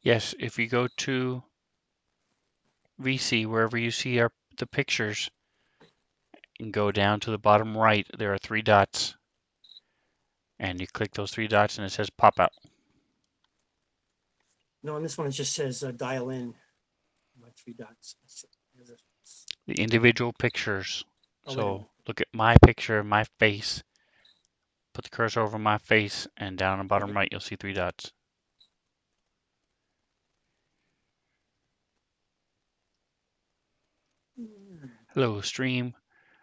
Yes, if you go to VC, wherever you see the pictures, and go down to the bottom right, there are three dots, and you click those three dots, and it says pop out. No, on this one it just says dial in. My three dots. The individual pictures. Oh, wait a minute. So look at my picture, my face. Put the cursor over my face, and down on the bottom Okay. right, you'll see three dots. Hello, stream.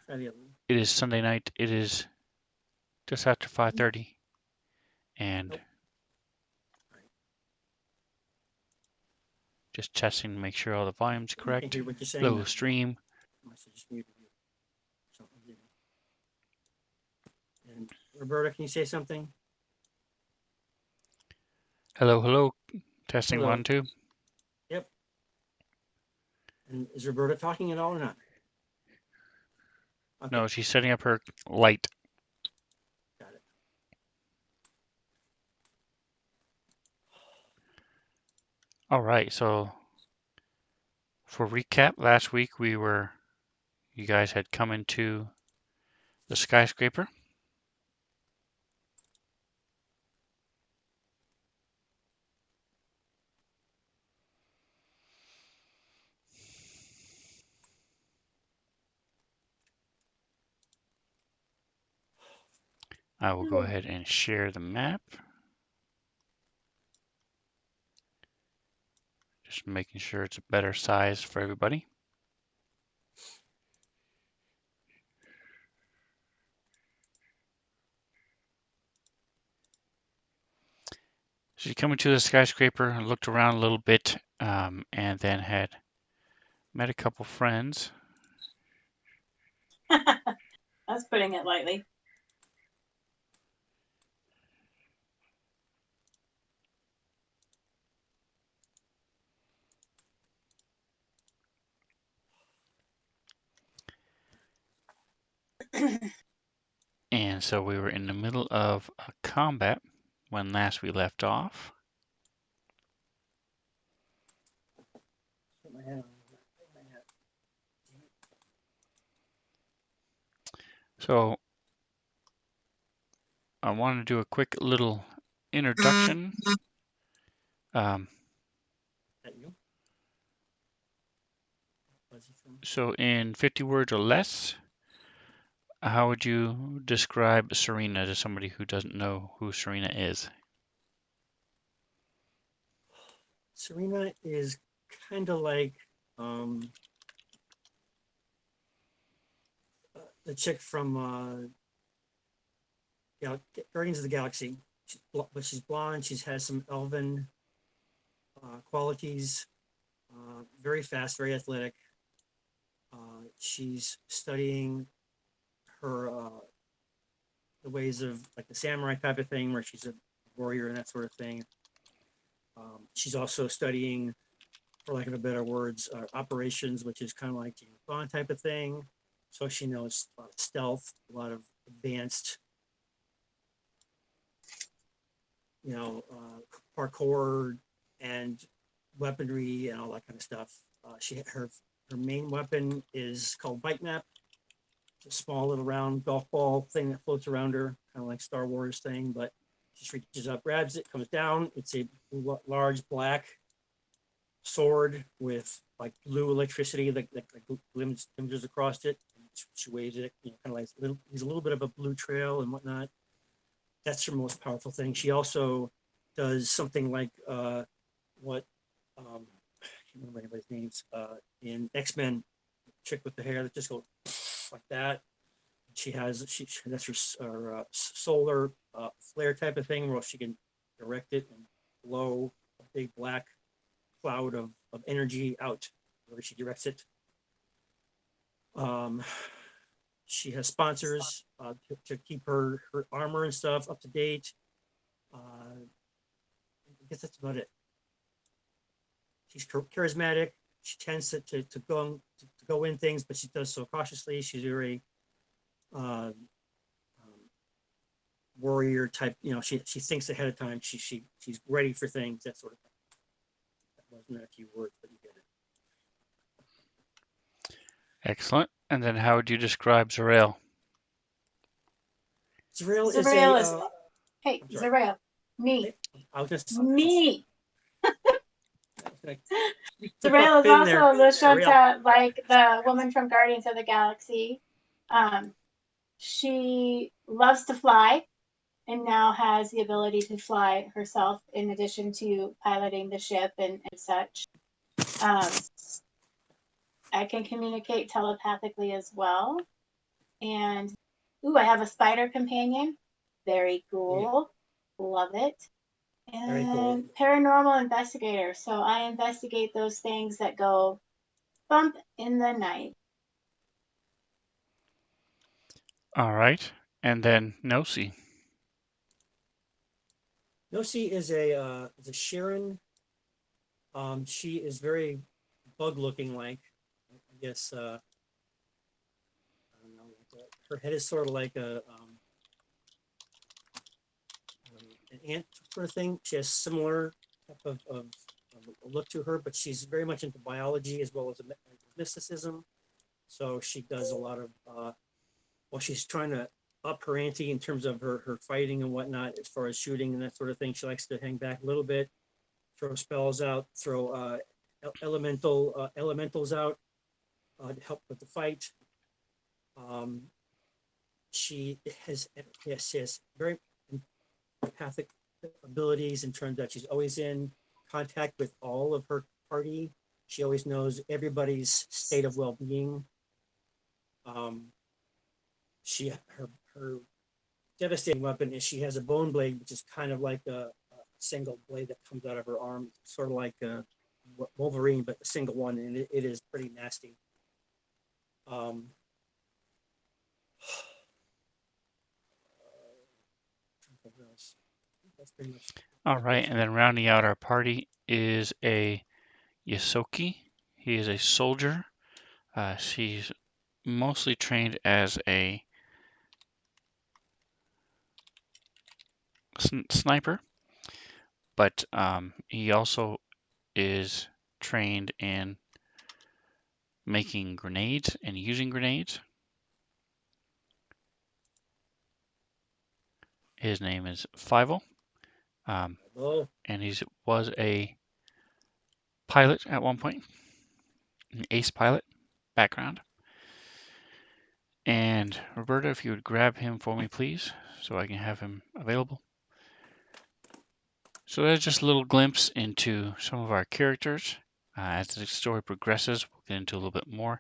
Try the other one. It is Sunday night. It is just after 5:30, and Nope. All right. just testing to make sure all the volume's I can correct. hear what you're saying Hello, now. stream. I must have just muted you. Something did. And Roberta, can you say something? Hello, hello. Testing Hello. 1, 2. Yep. And is Roberta talking at all or not? Okay. No, she's setting up her light. Got it. All right, so for recap, last week you guys had come into the skyscraper. I will go ahead and share the map. Just making sure it's a better size for everybody. So you come into the skyscraper and looked around a little bit, and then had met a couple friends. That's putting it lightly. And so we were in the middle of a combat when last we left off. Put my head on. So I want to do a quick little introduction. That you? So in 50 words or less, how would you describe Serena to somebody who doesn't know who Serena is? Serena is kind of like um, the chick from Guardians of the Galaxy. But she's blonde. She has some elven qualities. Very fast, very athletic. She's studying her the ways of like the samurai type of thing, where she's a warrior and that sort of thing. She's also studying, for lack of a better words, operations, which is kind of like James Bond type of thing. So she knows a lot of stealth, a lot of advanced, parkour and weaponry and all that kind of stuff. Her main weapon is called Bite Map. It's a small little round golf ball thing that floats around her, kind of like Star Wars thing, but she reaches up, grabs it, comes down. It's a large black sword with like blue electricity that glimmers across it. She waves it, kind of like there's a little bit of a blue trail and whatnot. That's her most powerful thing. She also does something like what I can't remember anybody's names in X-Men, chick with the hair that just goes like that. She that's her solar flare type of thing where she can direct it and blow a big black cloud of energy out where she directs it. Um, she has sponsors to keep her armor and stuff up to date. I guess that's about it. She's charismatic. She tends to go in things, but she does so cautiously. She's very warrior type. She thinks ahead of time. She's ready for things, that sort of thing. than a few words, but you get it. Excellent. And then how would you describe Zerael? Zerael is Zerael a. is, hey, I'm sorry. Zerael, me, Hey, I was just. me. You Zerael pop is in there. also the Zerael. Shota, like the woman from Guardians of the Galaxy. She loves to fly and now has the ability to fly herself in addition to piloting the ship and such. I can communicate telepathically as well. And, ooh, I have a spider companion. Very cool. Love it. Very cool. And paranormal investigator. So I investigate those things that go bump in the night. All right. And then Nosi. Nosi is a Sharon. She is very bug looking like. I guess I don't know. Her head is sort of like an ant sort of thing. She has similar type of look to her, but she's very much into biology as well as mysticism. So she does a lot of while she's trying to up her ante in terms of her fighting and whatnot, as far as shooting and that sort of thing. She likes to hang back a little bit, throw spells out, throw elementals out to help with the fight. Um, she has yes, she has very empathic abilities in terms that she's always in contact with all of her party. She always knows everybody's state of well-being. Um, her devastating weapon is she has a bone blade, which is kind of like a single blade that comes out of her arm, sort of like a Wolverine, but a single one, and it is pretty nasty. Um, that's pretty much All right. And then rounding out our party is a Yosoki. He is a soldier. She's mostly trained as a sniper, but he also is trained in making grenades and using grenades. His name is Fivel, and he was a pilot at one point, an ace pilot background. And Roberta, if you would grab him for me, please, so I can have him available. So that's just a little glimpse into some of our characters. As the story progresses, we'll get into a little bit more.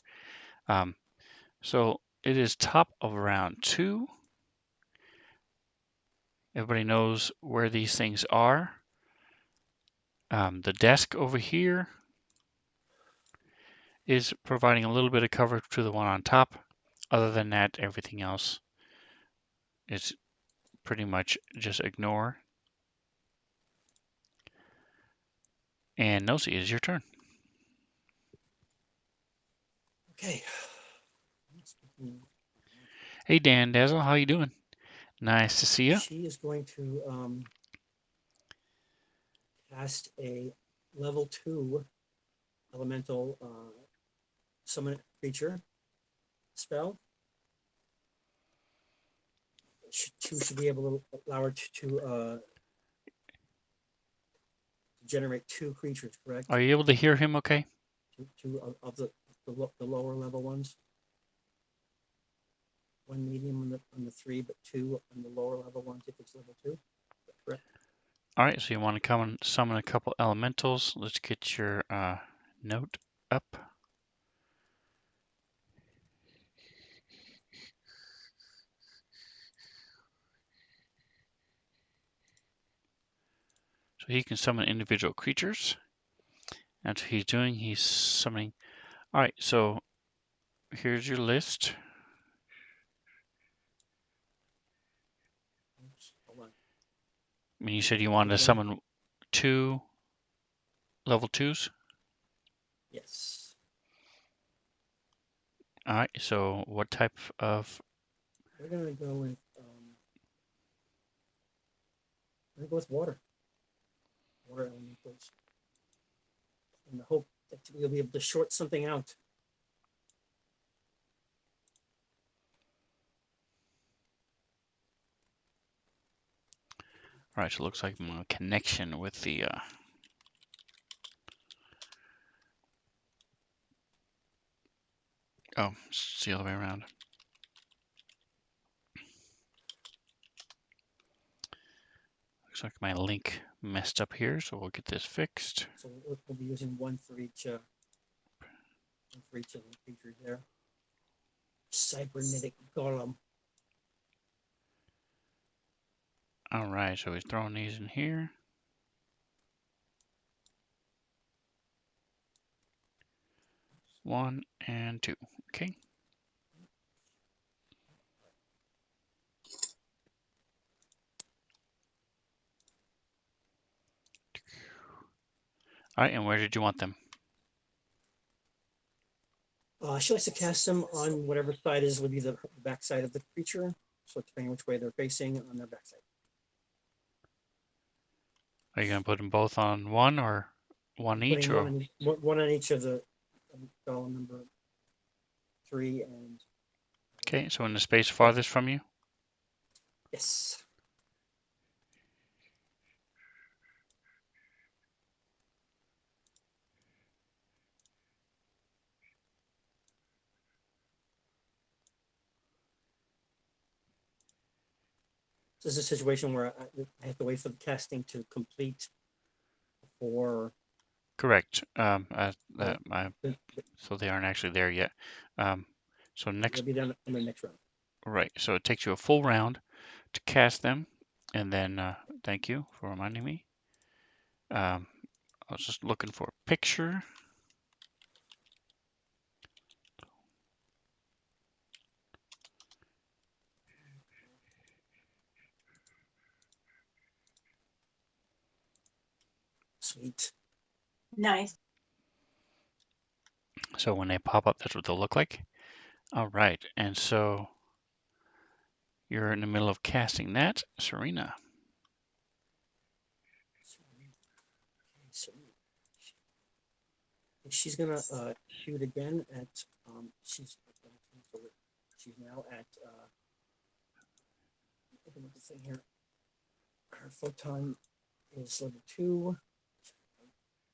So it is top of round 2. Everybody knows where these things are. The desk over here is providing a little bit of cover to the one on top. Other than that, everything else is pretty much just ignore. And Nosy, it is your turn. okay. Hey Dan Dazzle, how you doing? Nice to see you. She is going to cast a level 2 elemental summon creature spell. She should be able to allow her to generate 2 creatures, correct? Are you able to hear him okay? Two of the lower level ones. 1 medium on the 3, but 2 on the lower level ones if it's level 2. Correct. All right, so you want to come and summon a couple elementals. Let's get your note up. So he can summon individual creatures. That's what he's doing. He's summoning. All right, so here's your list. Oops, hold on. I mean, you said you wanted to summon 2 level 2s. Yes. All right, so what type of? We're gonna go with water. Water elementals. in the hope that we'll be able to short something out. All right, so it looks like my connection with the oh, it's the other way around. Looks like my link messed up here, so we'll get this fixed. So we'll be using one for each of the features there. Cybernetic golem. All right, so he's throwing these in here. One and two. Okay. All right, and where did you want them? She likes to cast them on whatever side would be the back side of the creature. So depending which way they're facing, on their backside. Are you going to put them both on one or one each? Putting Or one on each of the golem number 3 and. okay, so in the space farthest from you? Yes. This is a situation where I have to wait for the casting to complete before. Correct. the- So they aren't actually there yet. So next, They'll be done in the next round. right. So it takes you a full round to cast them, and then thank you for reminding me. I was just looking for a picture. Sweet. Nice. So when they pop up, that's what they'll look like. All right, and so you're in the middle of casting that, Serena. So she's gonna shoot again at she's now at open up the thing here. Her photon is level 2.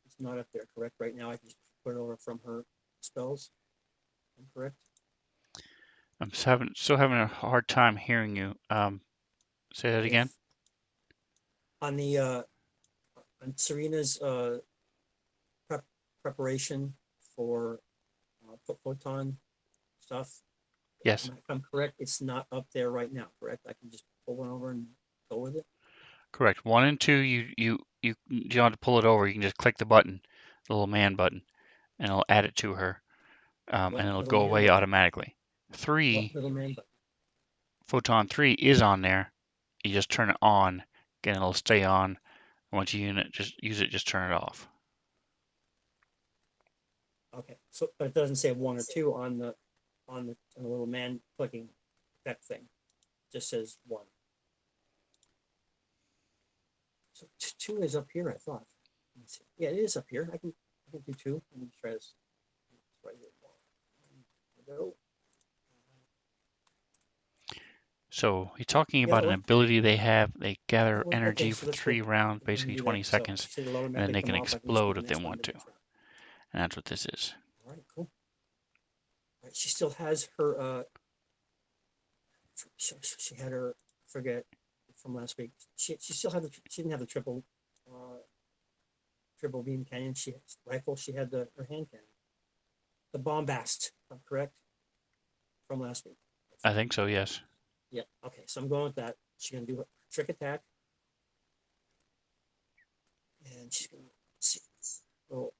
It's not up there, correct? Right now, I can just put it over from her spells. I'm correct. I'm still having a hard time hearing you. Say that again. On the on Serena's preparation for photon stuff. Yes. If I'm correct, it's not up there right now, correct? I can just pull one over and go with it. Correct. 1 and 2, you don't have to pull it over. You can just click the button, the little man button, and it'll add it to her, and it'll go away automatically. 3, little man button? Photon 3 is on there. You just turn it on, again, it'll stay on. Once you use it, just turn it off. Okay, so but it doesn't say 1 or 2 on the little man clicking that thing. It just says 1. So 2 is up here, I thought. Let me see. Yeah, it is up here. I can do 2. Let me try this. Right here. There we go. So he's talking about an ability they have. They gather Okay, energy so for let's 3 go. rounds, We can basically do 20 that. So seconds, she said and then they can come off. I explode do if the they next one want the to. next round. And that's what this is. All right, cool. All right, she still has her. She had her. Forget from last week. She still had she didn't have the triple beam cannon. She rifle. She had her hand cannon. The bombast, correct? From last week. I think so, yes. Yeah. Okay, so I'm going with that. She's gonna do a trick attack, and she's gonna see. Oh,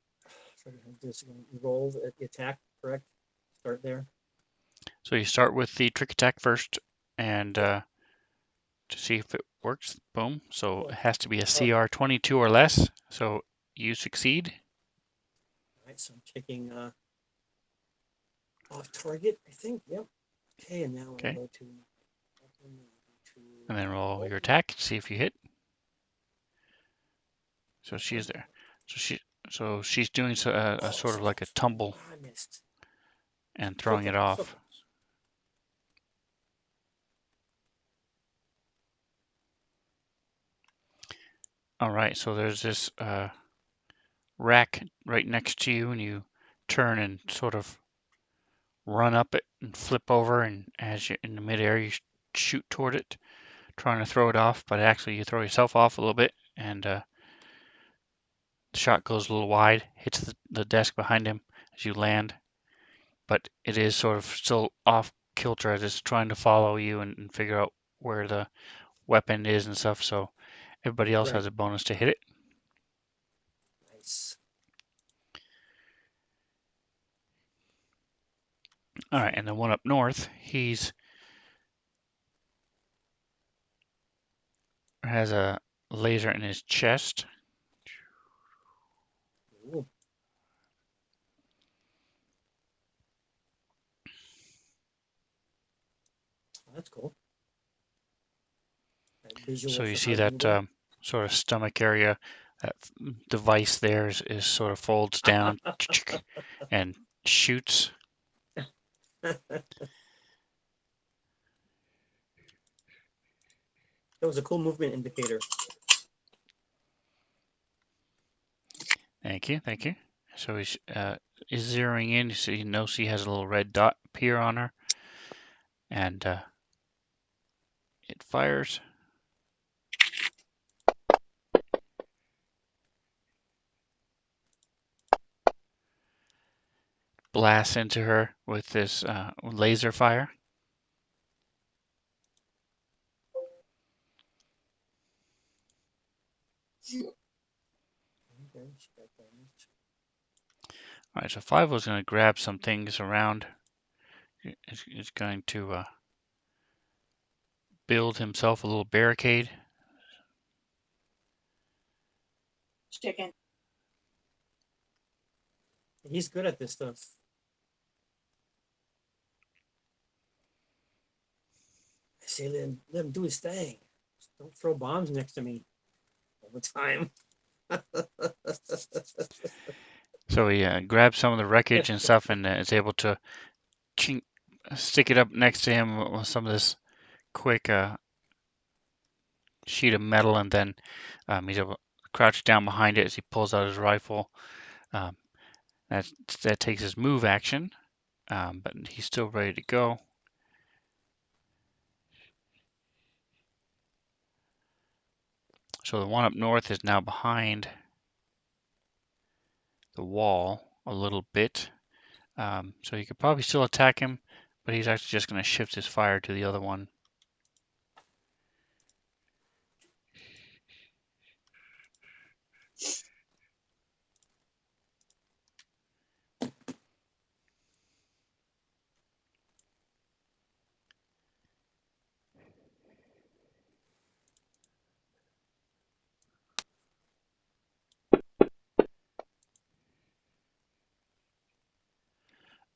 this is gonna roll the attack. Correct. Start there. So you start with the trick attack first, and to see if it works. Boom. So it has to be a CR 22 or less. So you succeed. All right, so I'm taking off target, I think. Yep. Okay, and now Okay. I go to. And then roll your attack, see if you hit. So she is there. So So she's doing a sort of like a tumble I missed. and It's throwing okay. it It's off. okay. All right, so there's this rack right next to you, and you turn and sort of run up it and flip over, and as you're in the midair, you shoot toward it, trying to throw it off, but actually you throw yourself off a little bit, and the shot goes a little wide, hits the desk behind him as you land, but it is sort of still off kilter as it's trying to follow you and figure out where the weapon is and stuff, so everybody else Right. has a bonus to hit it. Nice. All right, and the one up north, he's has a laser in his chest. Ooh. That's cool. That So visual you for see how you that go. sort of stomach area, that device there is sort of folds down and shoots. That was a cool movement indicator. Thank you, thank you. So he's is zeroing in. So you notice he has a little red dot appear on her, and it fires. Blasts into her with this laser fire. Okay, she got damaged. All right, so Five was going to grab some things around. He's going to build himself a little barricade. Chicken. He's good at this stuff. I say let him do his thing. Just don't throw bombs next to me all the time. So he grabs some of the wreckage and stuff and is able to chink, stick it up next to him with some of this quick sheet of metal, and then he's able to crouch down behind it as he pulls out his rifle. Um, that takes his move action, but he's still ready to go. So the one up north is now behind the wall a little bit. So you could probably still attack him, but he's actually just going to shift his fire to the other one.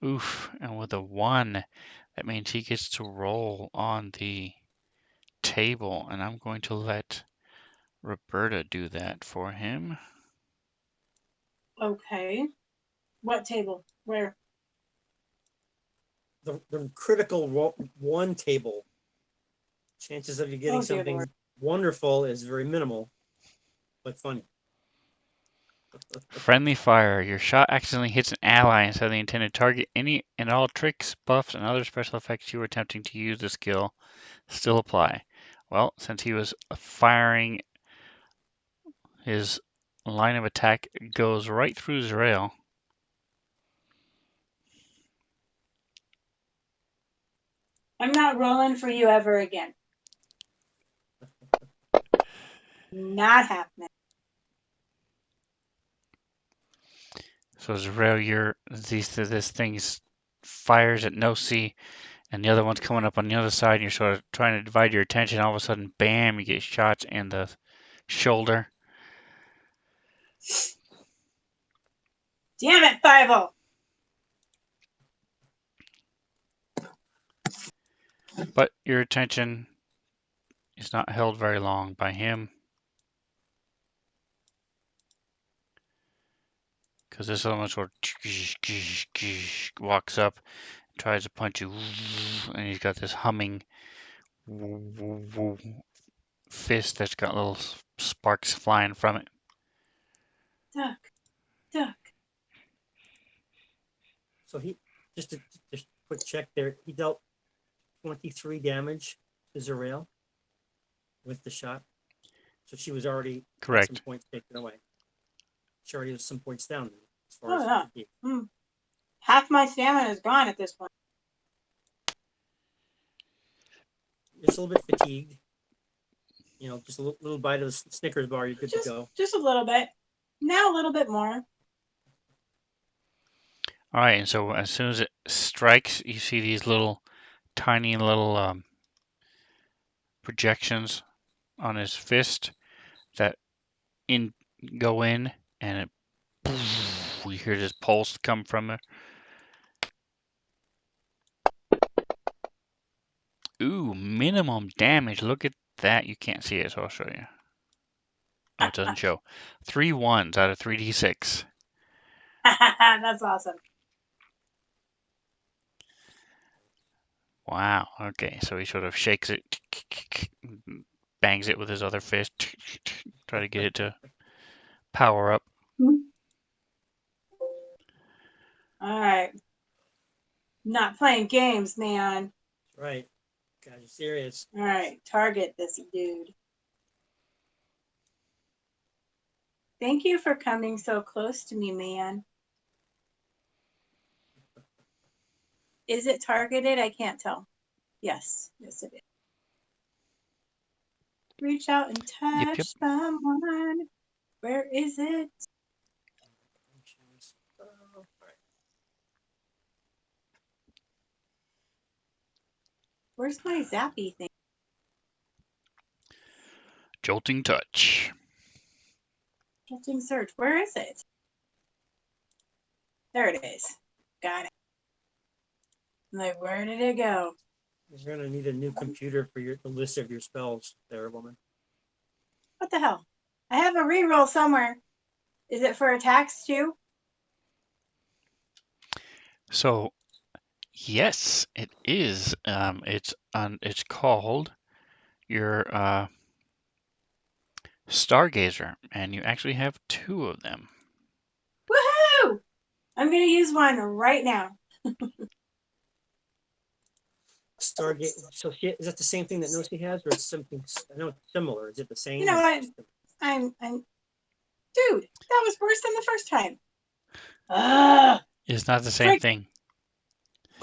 Oof, and with a 1, that means he gets to roll on the table, and I'm going to let Roberta do that for him. Okay. What table? Where? The critical one table. Chances of you getting Oh, dear something Lord. wonderful is very minimal, but funny. Friendly fire. Your shot accidentally hits an ally instead of the intended target. Any and all tricks, buffs, and other special effects you were attempting to use the skill still apply. Well, since he was firing, his line of attack goes right through Zrael. I'm not rolling for you ever again. Not happening. So Zrael, this thing fires at no C, and the other one's coming up on the other side, and you're sort of trying to divide your attention. All of a sudden, bam! You get shots in the shoulder. Damn it, Five-O! But your attention is not held very long by him. Because this other one sort of walks up, tries to punch you, and he's got this humming fist that's got little sparks flying from it. Duck, duck. So he just a quick check there. He dealt 23 damage to Zerail with the shot. So she was already had some Correct. points taken away. She already has some points down there as far Oh, as yeah. fatigue. Half my stamina is gone at this point. Just a little bit fatigued. You know, just a little bite of the Snickers bar, you're good to go. Just a little bit. Now a little bit more. All right, and so as soon as it strikes, you see these little, tiny little projections on his fist that go in, and it, we hear this pulse come from it. Ooh, minimum damage. Look at that. You can't see it, so I'll show you. Oh, it doesn't show. 3 1s out of 3d6. That's awesome. Wow. Okay, so he sort of shakes it, bangs it with his other fist, try to get it to power up. All right. Not playing games, man. Right. God, you're serious. All right. Target this dude. Thank you for coming so close to me, man. Is it targeted? I can't tell. Yes. Yes, it is. Reach out and touch Yep. someone. Where is it? Where's my zappy thing? Jolting touch. Jolting search. Where is it? There it is. Got it. I'm like, where did it go? You're gonna need a new computer for the list of your spells, there, woman. What the hell? I have a reroll somewhere. Is it for attacks too? So, yes, it is. It's called your Stargazer, and you actually have 2 of them. Woohoo! I'm gonna use one right now. Stargate. So is that the same thing that Nosy has, or it's something? I know it's similar. Is it the same? You know what? I'm dude, that was worse than the first time. It's not the same thing.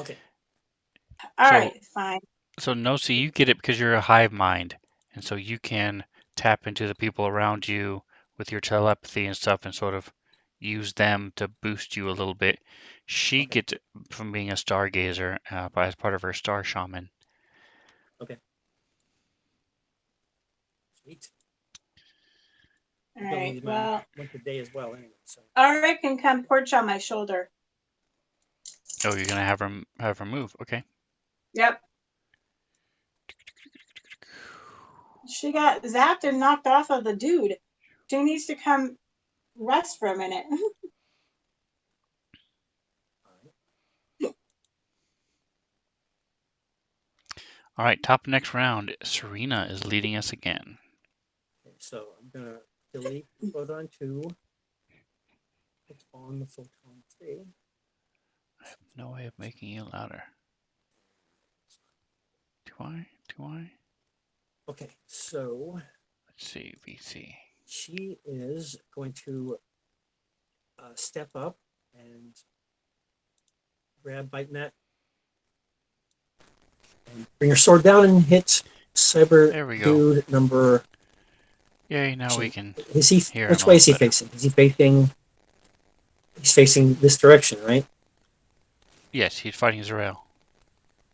Okay. All right, fine. So Nosi, you get it because you're a hive mind, and so you can tap into the people around you with your telepathy and stuff, and sort of use them to boost you a little bit. She Okay. gets it from being a stargazer as part of her star shaman. Okay. Sweet. All right. Well, once a day as well, anyway. So. Aura can come perch on my shoulder. Oh, you're gonna have her move. Okay. Yep. She got zapped and knocked off of the dude. She needs to come rest for a minute. All right. Top next round. Serena is leading us again. Okay, so I'm gonna delete photon 2. It's on the photon 3. I have no way of making you louder. Do I? Okay, so Let's see, VC. she is going to step up and grab Bite Mat and bring her sword down and hit Cyber There we go. Dude number. Yay! Now we can. Is he? Hear Which him a way is he little better. facing? Is he facing? He's facing this direction, right? Yes, he's fighting Zerael.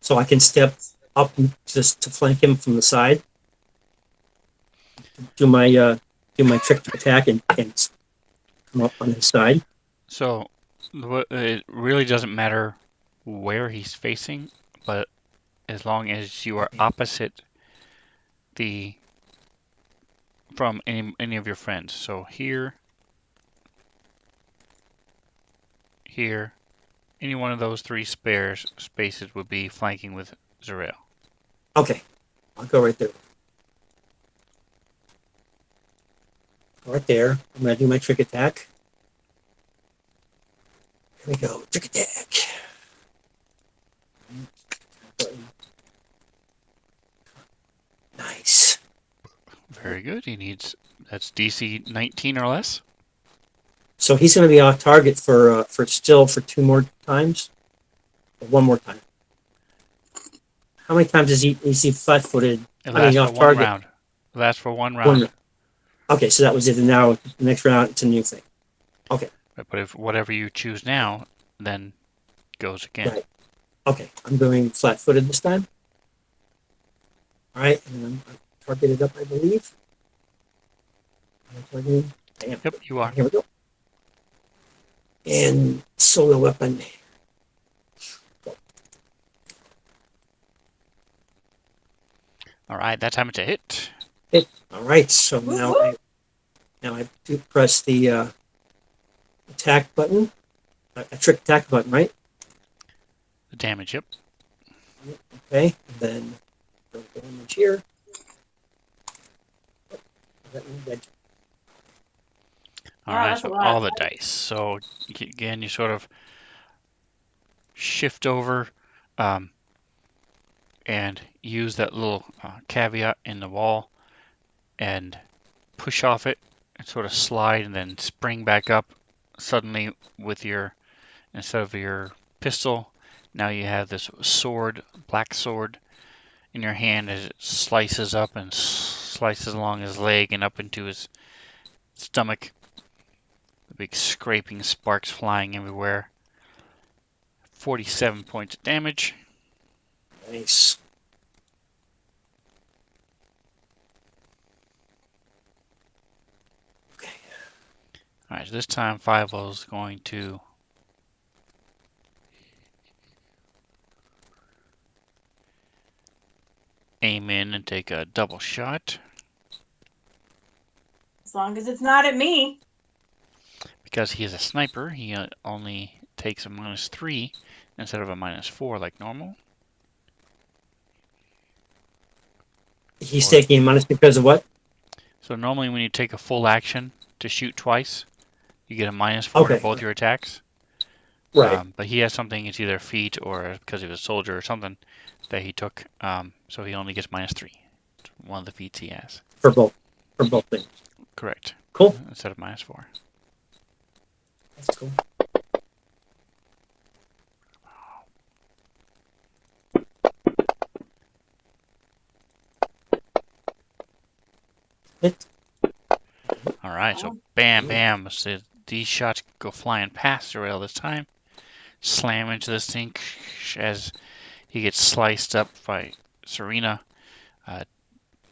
So I can step up just to flank him from the side. Do my trick attack and come up on his side. So it really doesn't matter where he's facing, but as long as you are opposite from any of your friends. So here, here. Any one of those 3 spaces would be flanking with Zerael. Okay, I'll go right there. Right there. I'm gonna do my trick attack. Here we go. Trick attack. Nice. Very good. That's DC 19 or less. So he's going to be off target for 2 more times, or 1 more time. How many times is he flat-footed? It I mean, lasts for off 1 target. round. It lasts for 1 One. round. Okay, so that was it. And now the next round, it's a new thing. Okay. But if whatever you choose now, then goes again. Right. Okay, I'm going flat-footed this time. All right, and I'm targeted up, I believe. I'm targeting. Damn. Yep, you are. Here we go. And solo weapon. All right, that time it's a hit. Hit. All right, so now I do press the attack button, a trick attack button, right? The damage, yep. Okay, and then go damage here. That means that All Wow, right, that's a so lot. all the dice. So again, you sort of shift over and use that little caveat in the wall and push off it and sort of slide and then spring back up. Suddenly, with instead of your pistol, now you have this sword, black sword, in your hand as it slices up and slices along his leg and up into his stomach. The big scraping sparks flying everywhere. 47 points of damage. nice. Okay. Alright, so this time 5-0 is going to aim in and take a double shot. As long as it's not at me. Because he is a sniper, he only takes a -3 instead of a -4 like normal. He's taking a minus because of what? So normally when you take a full action to shoot twice, you get a -4 to Okay. both your attacks. Right. But he has something, it's either feat or because he was a soldier or something that he took. So he only gets -3. It's one of the feats he has. For both things. Correct. Cool. Instead of -4. That's cool. Hit. All right, so bam, bam. So these shots go flying past the rail this time. Slam into this thing as he gets sliced up by Serena,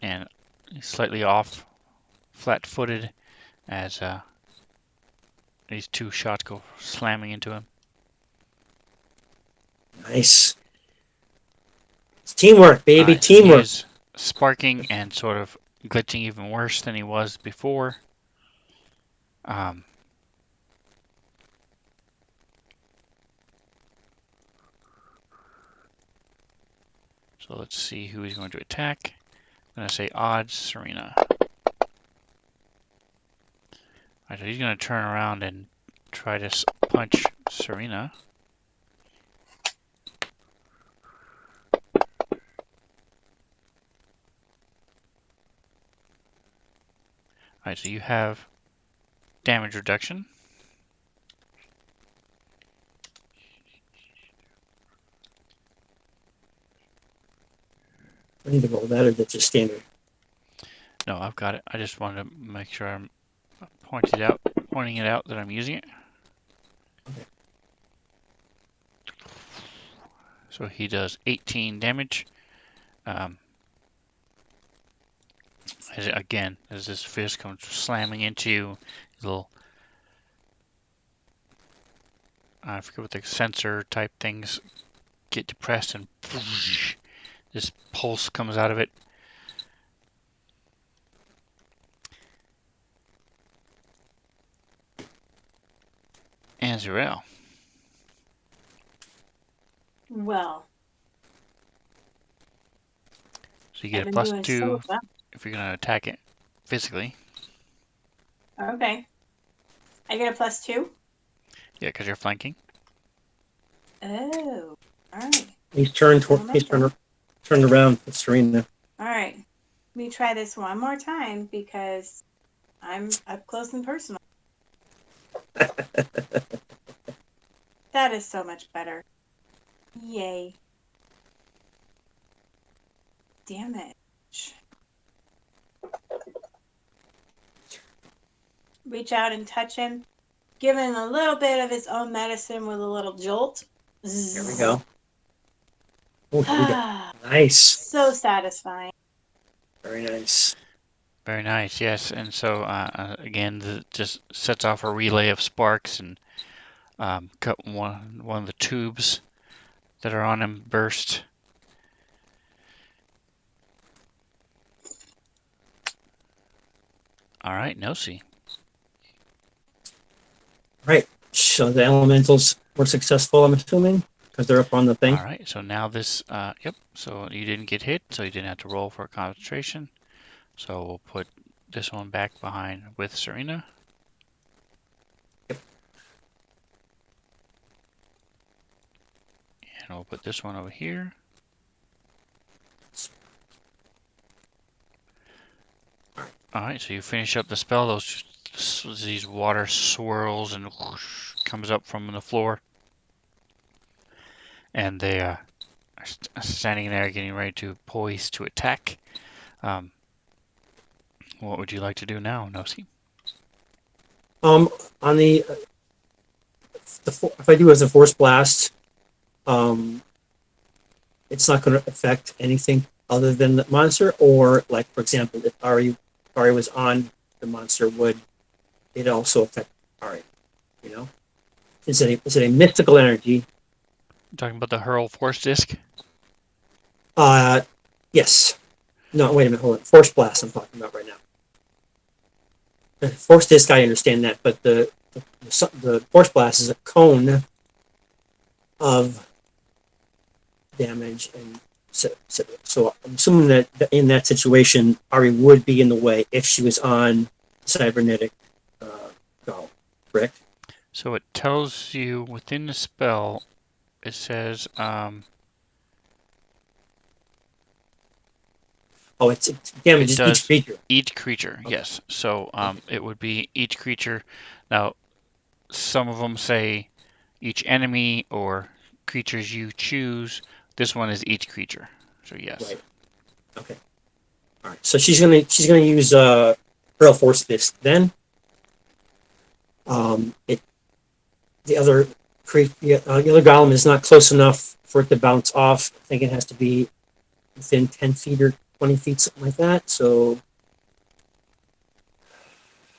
and slightly off, flat-footed, as these 2 shots go slamming into him. Nice. It's teamwork, baby. So he Teamwork. is sparking and sort of glitching even worse than he was before. So let's see who he's going to attack. I'm going to say odds, Serena. Alright, so he's going to turn around and try to punch Serena. Alright, so you have damage reduction. I need to roll that, or that's just standard. No, I've got it. I just wanted to make sure I'm pointing it out that I'm using it. Okay. So he does 18 damage. As this fist comes slamming into you, little, I forget what the sensor type things get depressed and this pulse comes out of it. And Zerael. Well, So you get I've a been plus doing so 2 well. if you're going to attack it physically. Okay. I get a +2? Yeah, because you're flanking. Oh, all right. He's turned Momentum. turned around with Serena. All right. Let me try this one more time because I'm up close and personal. That is so much better. Yay. Damage. Reach out and touch him. Give him a little bit of his own medicine with a little jolt. There we go. Oh, here we go. Ah, Nice. so satisfying. Very nice. Very nice, yes. And so, again, just sets off a relay of sparks and cut one of the tubes that are on him burst. All right, Nosy. Right. So the elementals were successful, I'm assuming, because they're up on the thing. All right, so now this, yep, so you didn't get hit, so you didn't have to roll for concentration. So we'll put this one back behind with Serena. Yep. And we'll put this one over here. All right, so you finish up the spell. These water swirls and whoosh, comes up from the floor, and they are standing there, getting ready to poise to attack. What would you like to do now, Nosy? On the if I do as a force blast, it's not going to affect anything other than the monster, or like for example, if Ari was on the monster, would it also affect Ari? You know, is it a mystical energy? Talking about the hurl force disc? Yes. No, wait a minute, hold on. Force blast I'm talking about right now. The force disc, I understand that, but the force blast is a cone of damage, and so I'm assuming that in that situation, Ari would be in the way if she was on cybernetic doll, correct? So it tells you within the spell, it says, Oh, it damages each does creature. each creature, Okay. yes. So Okay. it would be each creature. Now, some of them say each enemy or creatures you choose. This one is each creature. So yes. Right. Okay. All right. So she's gonna use Hurl Force Fist then. It the other golem is not close enough for it to bounce off. I think it has to be within 10 feet or 20 feet, something like that. So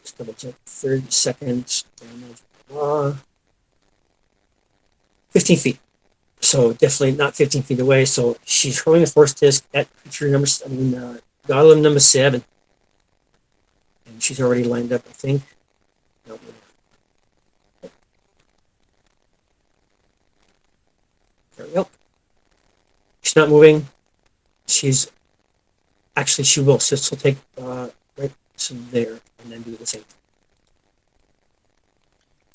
just double check. 30 seconds. 15 feet. So definitely not 15 feet away. So she's hurling a force disc at creature golem number 7. And she's already lined up, I think. No, there we go. She's not moving. She's actually, she will. So she'll take right to there and then do the same.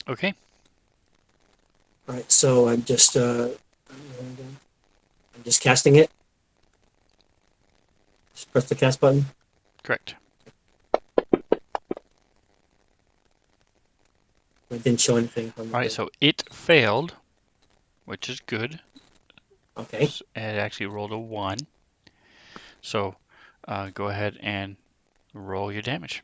Okay. All right, so I'm just casting it. Just press the cast button. Correct. It didn't show anything on the All right. thing. So it failed, which is good. Okay. It actually rolled a 1. So go ahead and roll your damage.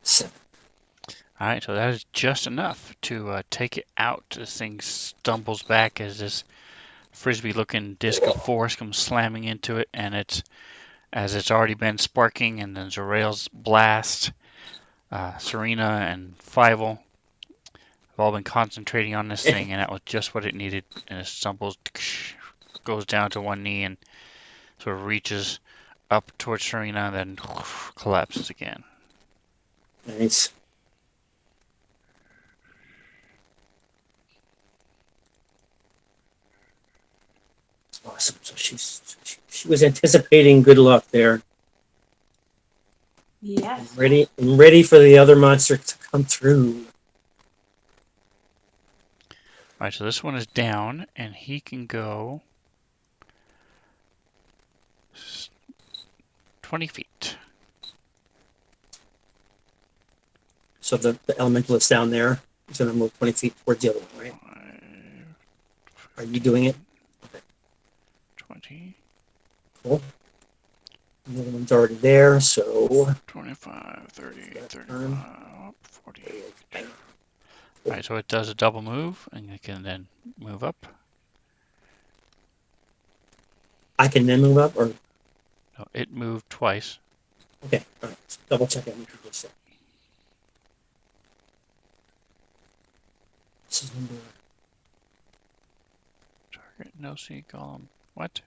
7. All right, so that is just enough to take it out. This thing stumbles back as this frisbee-looking disc of force comes slamming into it, and it's already been sparking, and then Zorail's blast, Serena and Fievel have all been concentrating on this thing, and that was just what it needed. And it stumbles, goes down to one knee, and sort of reaches up towards Serena, and then collapses again. Nice. Awesome. So she was anticipating good luck there. Yes. I'm ready for the other monster to come through. All right, so this one is down, and he can go 20 feet. So the elemental that's down there is going to move 20 feet towards the other one, right? 5, Are you doing it? 20, Cool. The other one's already there, so 25, 30, that's 35, 40. bang. All right, so it does a double move, and it can then move up. I can then move up, or No, it moved twice. okay, all right. So double check it. This is number. Target, no C column. What?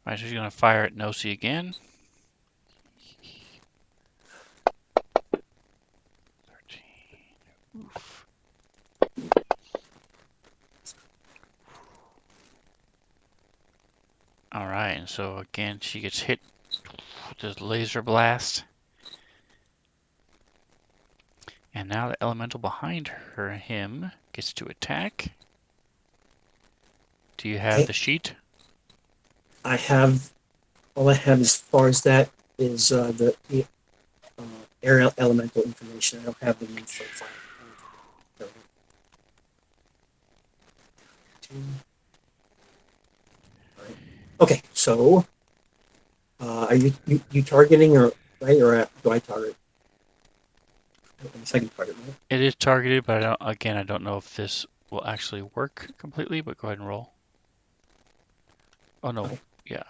All right, so she's gonna fire at no C again. 13. Oof. All right, and so again, she gets hit with this laser blast. And now the elemental behind him gets to attack. Do you have Okay. the sheet? I have all I have as far as that is the air elemental information. I don't have the name for fire. Right. Okay, so are you targeting or right or do I target? The second target, right? It is targeted, but I don't know if this will actually work completely, but go ahead and roll. Oh no, Okay. yeah.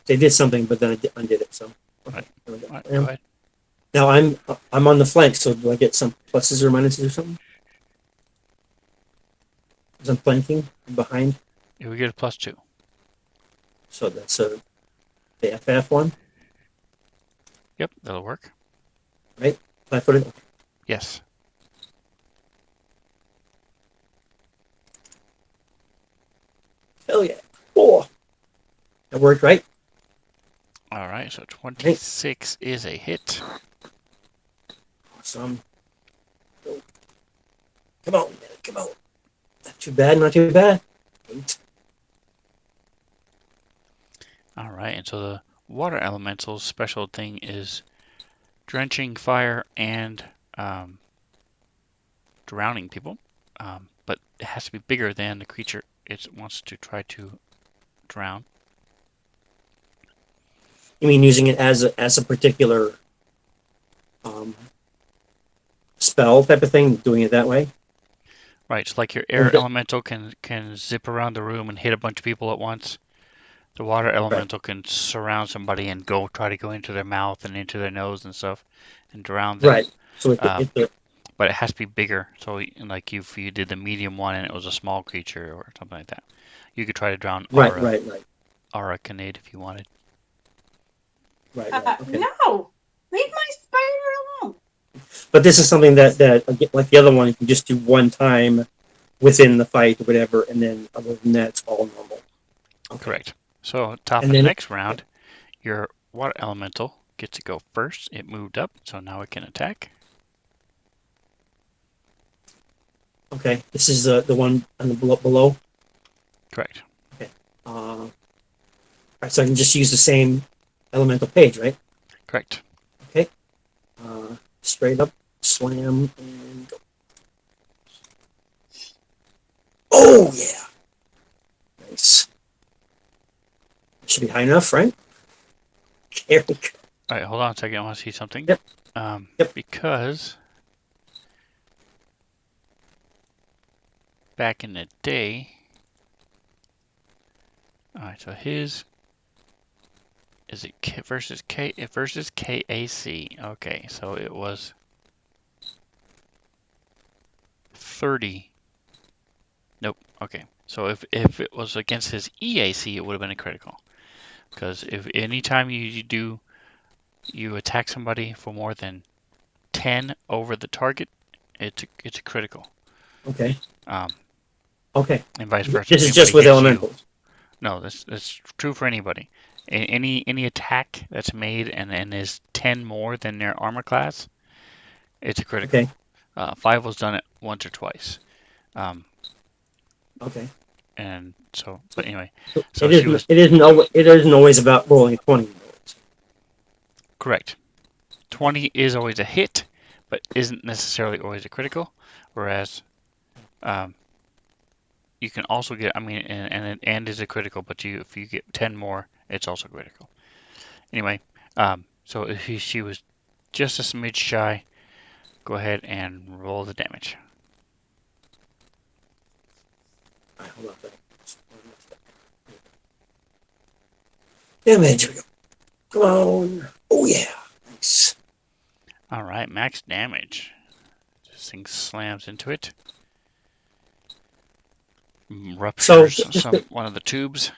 They did something, but then I undid it. So okay, Right. there we go. All right, go ahead. Now I'm on the flank, so do I get some pluses or minuses or something? Because I'm flanking, I'm behind, Yeah, we get a +2. so that's the FF one, Yep, that'll work. right? Flat-footed. Yes. Hell yeah! Oh, that worked, right? All right, so Right. 26 is a hit. Awesome. Come on, come on. Not too bad, not too bad. 8. All right, and so the water elemental's special thing is drenching fire and drowning people. But it has to be bigger than the creature it wants to try to drown. You mean using it as a particular um, spell type of thing, doing it that way? Right, so like your Or air elemental can zip around the room and hit a bunch of people at once. The water right, elemental can surround somebody and try to go into their mouth and into their nose and stuff and drown them. right. So Um, but it has to be bigger. So like if you did the medium one and it was a small creature or something like that, you could try to drown right, right, right, Aura Canade if you wanted. right, right. Okay. No, leave my spider alone. But this is something that like the other one, you can just do one time within the fight or whatever, and then other than that, it's all normal. Okay. Correct. So top And of the then next round, your water elemental gets to go first. It moved up, so now it can attack. okay, this is the one on the below. Correct. Okay. All right, so I can just use the same elemental page, right? Correct. Okay. Straight up slam and go. Oh yeah, nice. Should be high enough, right? There we go. All right, hold on a second. I want to see something. Yep. Yep. Because back in the day, all right, so his is it K versus KAC. Okay, so it was 30. Nope. Okay. So if it was against his EAC, it would have been a critical. Because if anytime you do you attack somebody for more than 10 over the target, it's a critical. Okay. Um, Okay. and vice versa. If This is anybody just with hits you, elementals. no, that's true for anybody. Any attack that's made and is 10 more than their armor class, it's a Okay. critical. Fivel's done it once or twice. Okay. And so, but anyway, So so she was it isn't always about rolling a 20. correct. 20 is always a hit, but isn't necessarily always a critical. Whereas um, you can also get, I mean, and is a critical, but if you get 10 more, it's also critical. Anyway, so if she was just a smidge shy, go ahead and roll the damage. All right, hold on a second. Damage. Here we go. Come on. Oh yeah. Nice. All right, max damage. This thing slams into it. So Ruptures one of the tubes.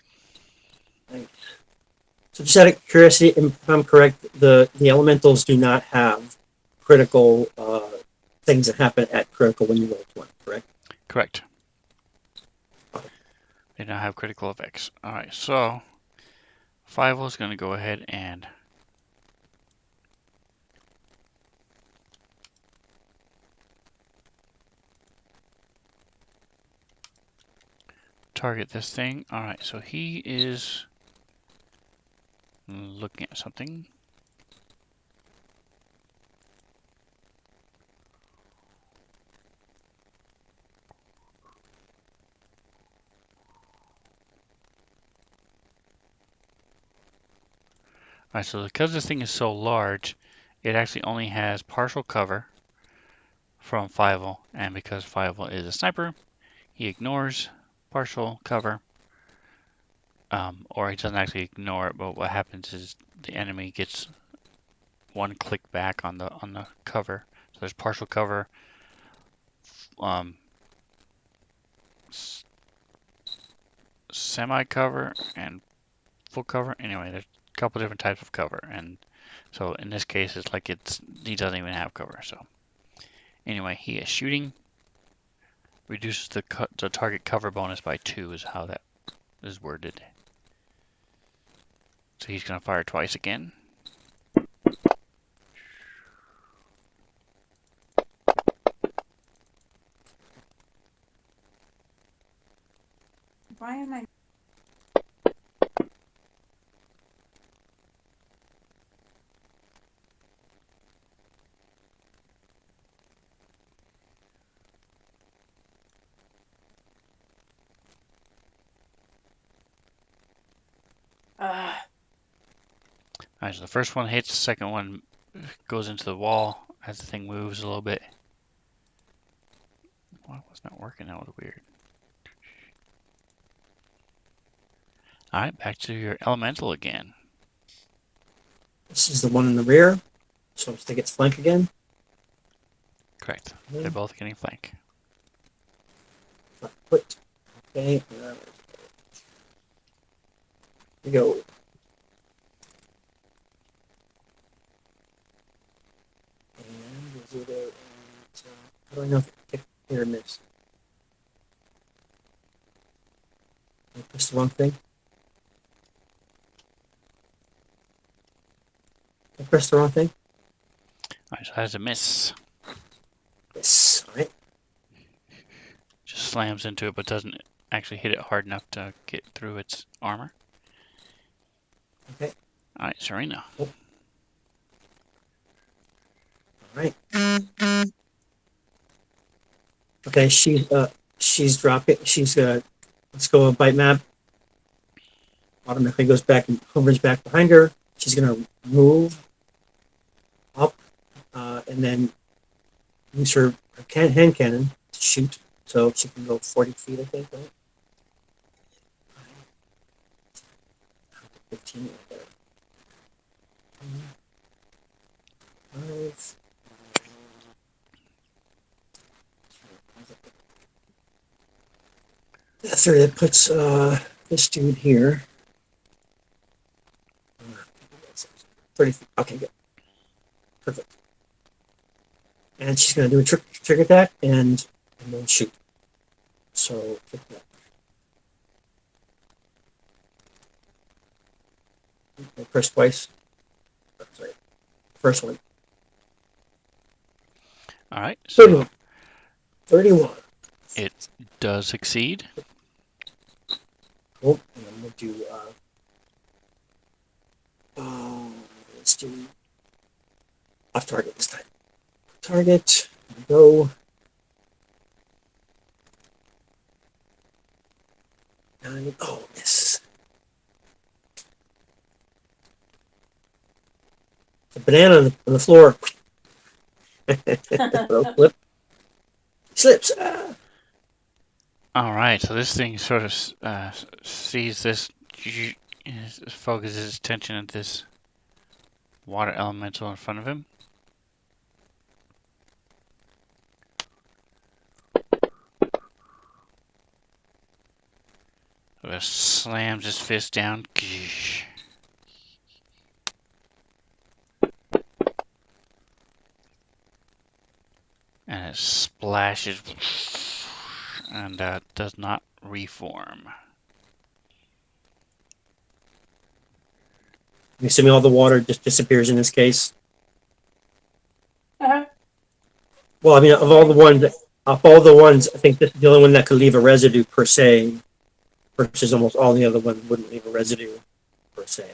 So just out of curiosity, if I'm correct, the elementals do not have critical things that happen at critical when you roll 20, correct? Correct. They now have critical effects. All right, so Fivel is going to go ahead and target this thing. All right, so he is looking at something. All right, so because this thing is so large, it actually only has partial cover from Fivel, and because Fivel is a sniper, he ignores partial cover, or he doesn't actually ignore it, but what happens is the enemy gets one click back on the cover. So there's partial cover, um, semi-cover, and full cover. Anyway, there's a couple different types of cover, and so in this case, it's like he doesn't even have cover. So anyway, he is shooting. Reduces the target cover bonus by 2 is how that is worded. So he's going to fire twice again. Why am I? Alright, so the first one hits, the second one goes into the wall as the thing moves a little bit. Well, it's not working, that was weird. Alright, back to your elemental again. This is the one in the rear, so I think it's flank again. Correct. They're both getting flank. Put. Okay. Here we go. And we'll do the. How do I know if it hit or miss? I pressed the wrong thing. I pressed the wrong thing. Alright, so that's a miss. Yes. All right. Just slams into it, but doesn't actually hit it hard enough to get through its armor. Okay. Alright, Serena. All right. Okay. She's dropping. She's let's go a bite map. Automatically goes back and hovers back behind her. She's gonna move up, and then use her hand cannon to shoot. So she can go 40 feet, I think, right? 15 right there. 5. So that puts this dude here. 30 feet. Okay, good. Perfect. And she's going to do a trick attack and then shoot. So, press twice. Sorry. First one. All right, so 31. 31. it does succeed. Cool. And I'm going to do, let's do off target this time. Target. Go. Oh, miss. The banana on the floor. Flip. Slips. All right, so this thing sort of sees this, focuses its attention at this water elemental in front of him. So it slams his fist down. And it splashes and does not reform. I'm assuming all the water just disappears in this case. Uh-huh. Well, I mean, of all the ones, I think this is the only one that could leave a residue per se, versus almost all the other ones wouldn't leave a residue per se.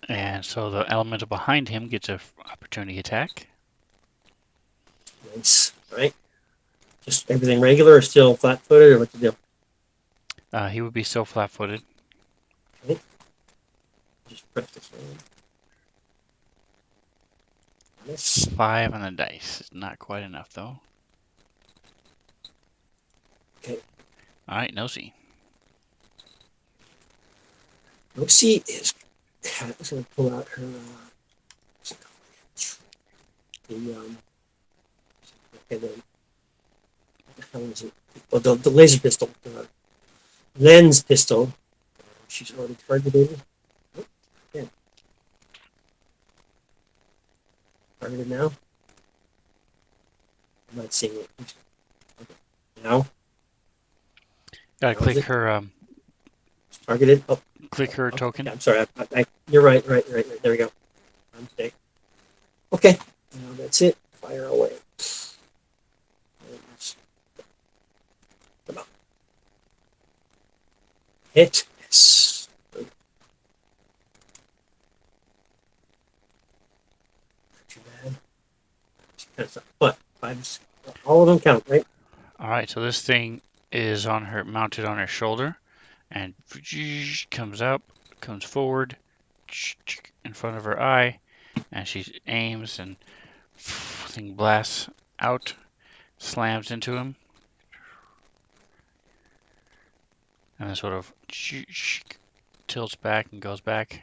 And so the elemental behind him gets an opportunity attack. Nice. All right. Just everything regular or still flat-footed, or what to do? He would be so flat-footed. Okay. Just press this one. Miss. 5 on the dice. It's not quite enough, though. Okay. All right, Nosy. Lucy is going to pull out her okay, what the hell is it? Well, the laser pistol, lens pistol. She's already targeted. Oh, yeah. Targeted now. I'm not seeing it. Okay. Now. Gotta Now is click it? her. Targeted. Oh, Click her okay. token. Yeah, I'm sorry. You're right. There we go. My mistake. Okay. Now that's it. Fire away. Come on. Hit. Yes. Not too bad. But all of them count, right? All right, so this thing is mounted on her shoulder, and comes up, comes forward, in front of her eye, and she aims and thing blasts out, slams into him, and then sort of tilts back and goes back.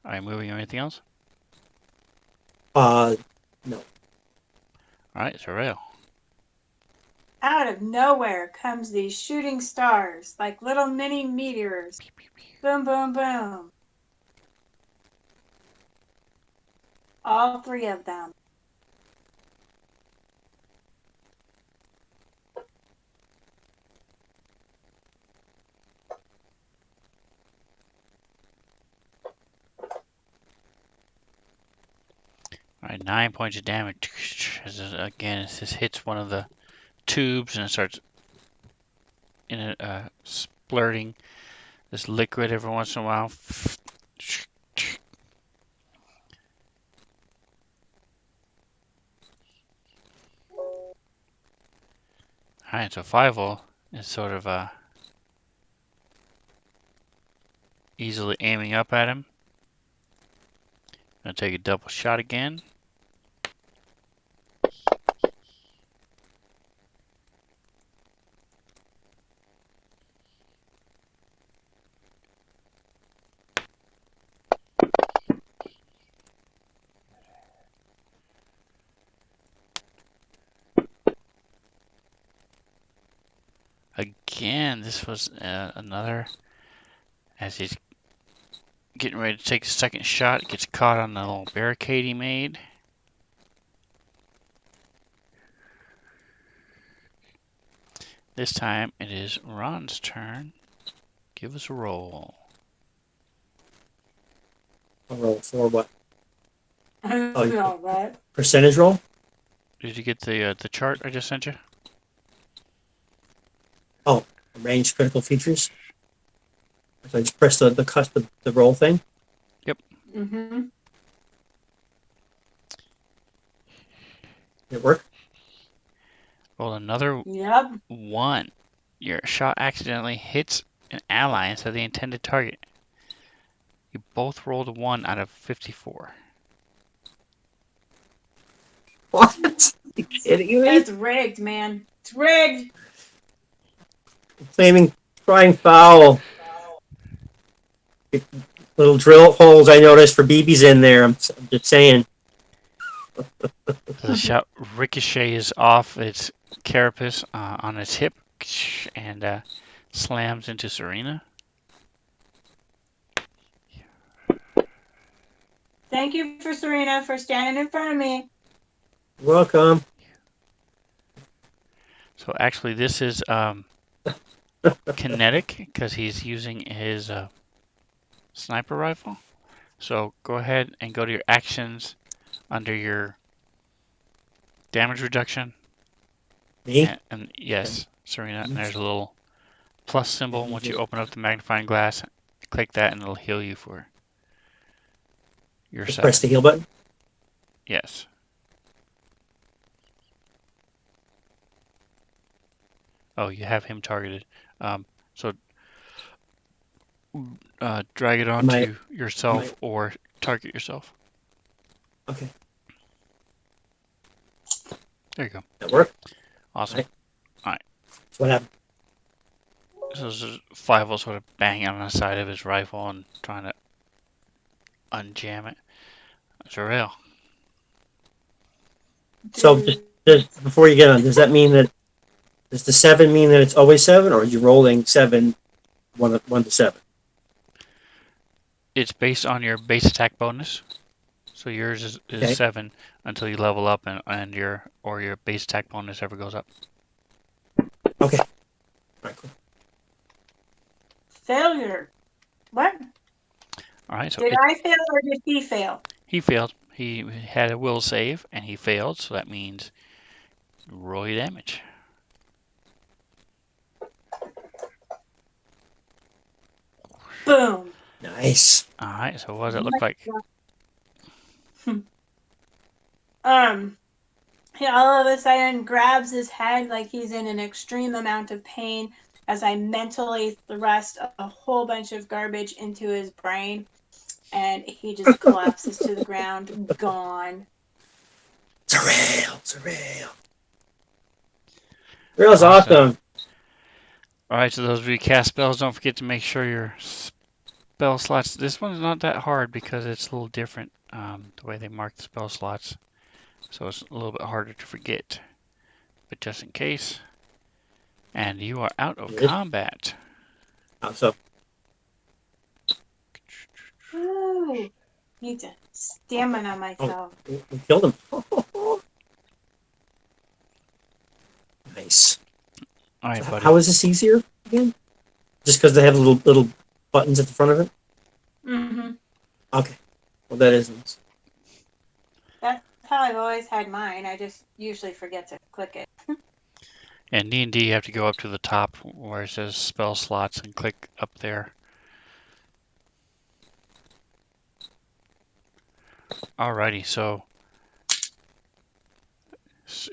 Are you moving or anything else? No. All right, it's a rail. Out of nowhere comes these shooting stars like little mini meteors. Boom, boom, boom. All 3 of them. All right, 9 points of damage. Again, it just hits one of the tubes and it starts splurting this liquid every once in a while. Alright, so Fievel is sort of easily aiming up at him. Gonna take a double shot again. again. This was another. As he's getting ready to take the second shot, it gets caught on the little barricade he made. This time it is Ron's turn. Give us a roll. I'll roll for what? Oh, no, right? Percentage roll? Did you get the chart I just sent you? Oh, range critical features. So I just press the roll thing. Mm-hmm. Did it work? Roll another Yep. 1. Your shot accidentally hits an ally instead of the intended target. You both rolled a 1 out of 54. What? Are you kidding me? It's rigged, man. It's rigged. Flaming crying foul. Little drill holes I noticed for BBs in there. I'm just saying. The shot ricochets off its carapace on its hip and slams into Serena. Thank you for Serena for standing in front of me. Welcome. So actually, this is kinetic because he's using his sniper rifle. So go ahead and go to your actions under your damage reduction. Me? And yes, Serena, and there's a little plus symbol. Once you open up the magnifying glass, click that and it'll heal you for your Just 7. press the heal button. Yes. Oh, you have him targeted. So drag it onto yourself or target yourself. Okay. There you go. That work? Awesome. So what happened? So there's 5 will sort of bang on the side of his rifle and trying to unjam it. That's a rail. So before you get on, does that mean that does the 7 mean that it's always 7, or are you rolling 7 1 to 7? It's based on your base attack bonus. So yours is Okay. 7 until you level up and your base attack bonus ever goes up. Okay. All right, cool. Failure. What? All right. So Did I fail or did he fail? he failed. He had a will save and he failed. So that means roll your damage. Boom. Nice. All right. So what does it look like? He all of a sudden grabs his head like he's in an extreme amount of pain as I mentally thrust a whole bunch of garbage into his brain, and he just collapses to the ground, gone. It's a rail. It's a rail. Rail's awesome. All right. So those of you who cast spells, don't forget to make sure your spell slots. This one's not that hard because it's a little different the way they mark the spell slots. So it's a little bit harder to forget. But just in case. And you are out of combat. So Ooh, need to stamina myself. we killed him. Nice. All right, buddy. How is this easier again? Just because they have little buttons at the front of it? Mm-hmm. Okay. Well, that is nice. That's how I've always had mine. I just usually forget to click it. And D&D, you have to go up to the top where it says spell slots and click up there. Alrighty, so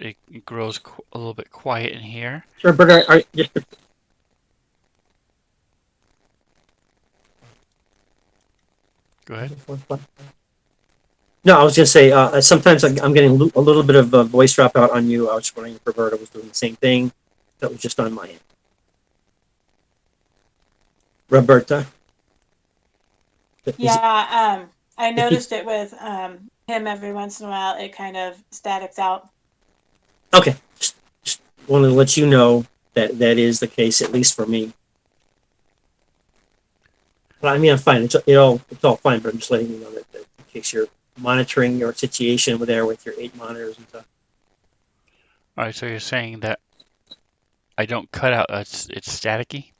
it grows a little bit quiet in here. Sure, but Go ahead. No, I was going to say, sometimes I'm getting a little bit of voice dropout on you. I was just wondering if Roberta was doing the same thing. That was just on my end. Roberta? Yeah, I noticed it with him every once in a while. It kind of statics out. Okay. Just wanted to let you know that is the case, at least for me. But I mean, I'm fine. It's all fine. But I'm just letting you know that in case you're monitoring your situation with your 8 monitors and stuff. All right, so you're saying that I don't cut out. It's staticky.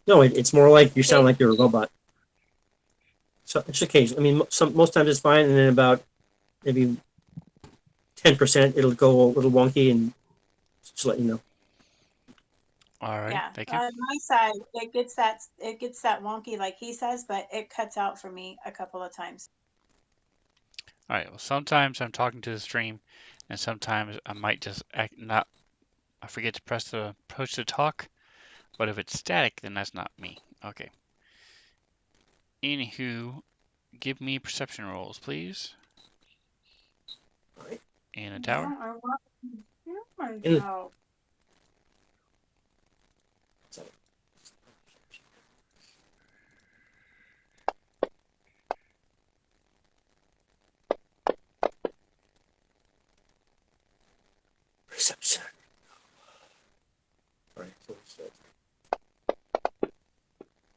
No, it's more like you sound It, like you're a robot. So it's occasion. I mean, most times it's fine, and then about maybe 10% it'll go a little wonky, and just let you know. All right, yeah, thank you. on my side, it gets that wonky like he says, but it cuts out for me a couple of times. All right. Well, sometimes I'm talking to the stream, and sometimes I might just not. I forget to press the push to talk. But if it's static, then that's not me. Okay. Anywho, give me perception rolls, please. All right. In a Yeah, tower. I want to hear In the- myself. so, perception. All right.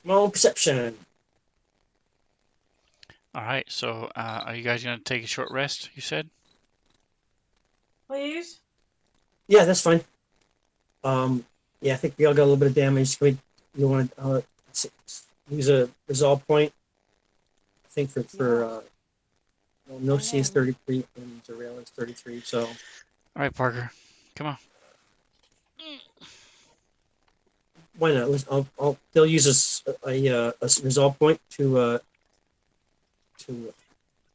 Small perception. All right. So, are you guys gonna take a short rest? You said. Please? Yeah, that's fine. Yeah, I think we all got a little bit of damage. You want to use a resolve point? I think for Yeah. well, no C is Mhm. 33 and Zerail is 33. So All right, Parker. Come on. why not? They'll use a resolve point to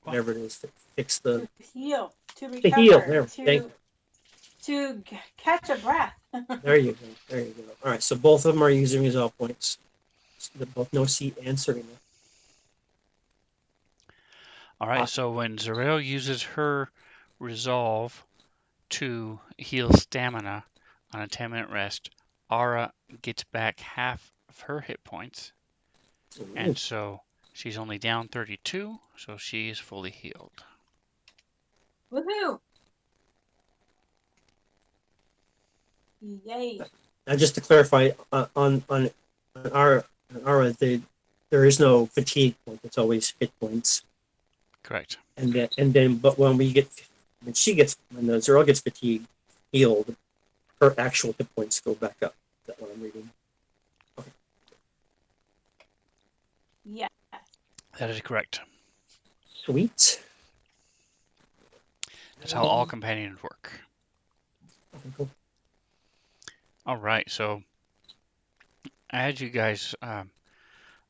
whatever it is to fix To heal, to the heal. recover, There, to catch a breath. there you go. There you go. All right, so both of them are using resolve points. Both no C and Serena. All right. So when Zarel uses her resolve to heal stamina on a 10-minute rest, Aura gets back half of her hit points, and so she's only down 32, so she is fully healed. Woohoo! Yay! Now, just to clarify, on our there is no fatigue point. It's always hit points. Correct. But when the Zero gets fatigued, healed, her actual hit points go back up. Is that what I'm reading? Okay. Yeah. That is correct. Sweet. That's how all companions work. Okay, cool. All right. So as you guys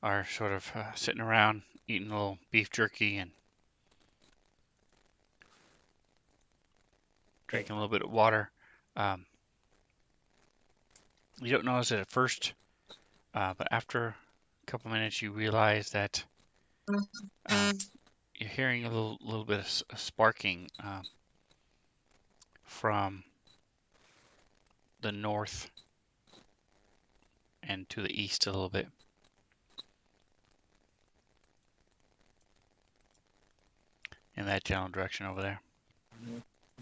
are sort of sitting around eating a little beef jerky and drinking a little bit of water, um, you don't notice it at first, but after a couple minutes, you realize that you're hearing a little bit of sparking from the north and to the east a little bit. In that general direction over there.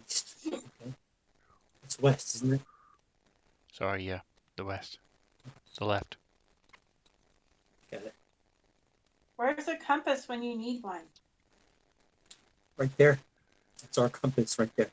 East. Okay. It's west, isn't it? Sorry, yeah, the west, the left. Got it. Where's the compass when you need one? Right there. That's our compass right there.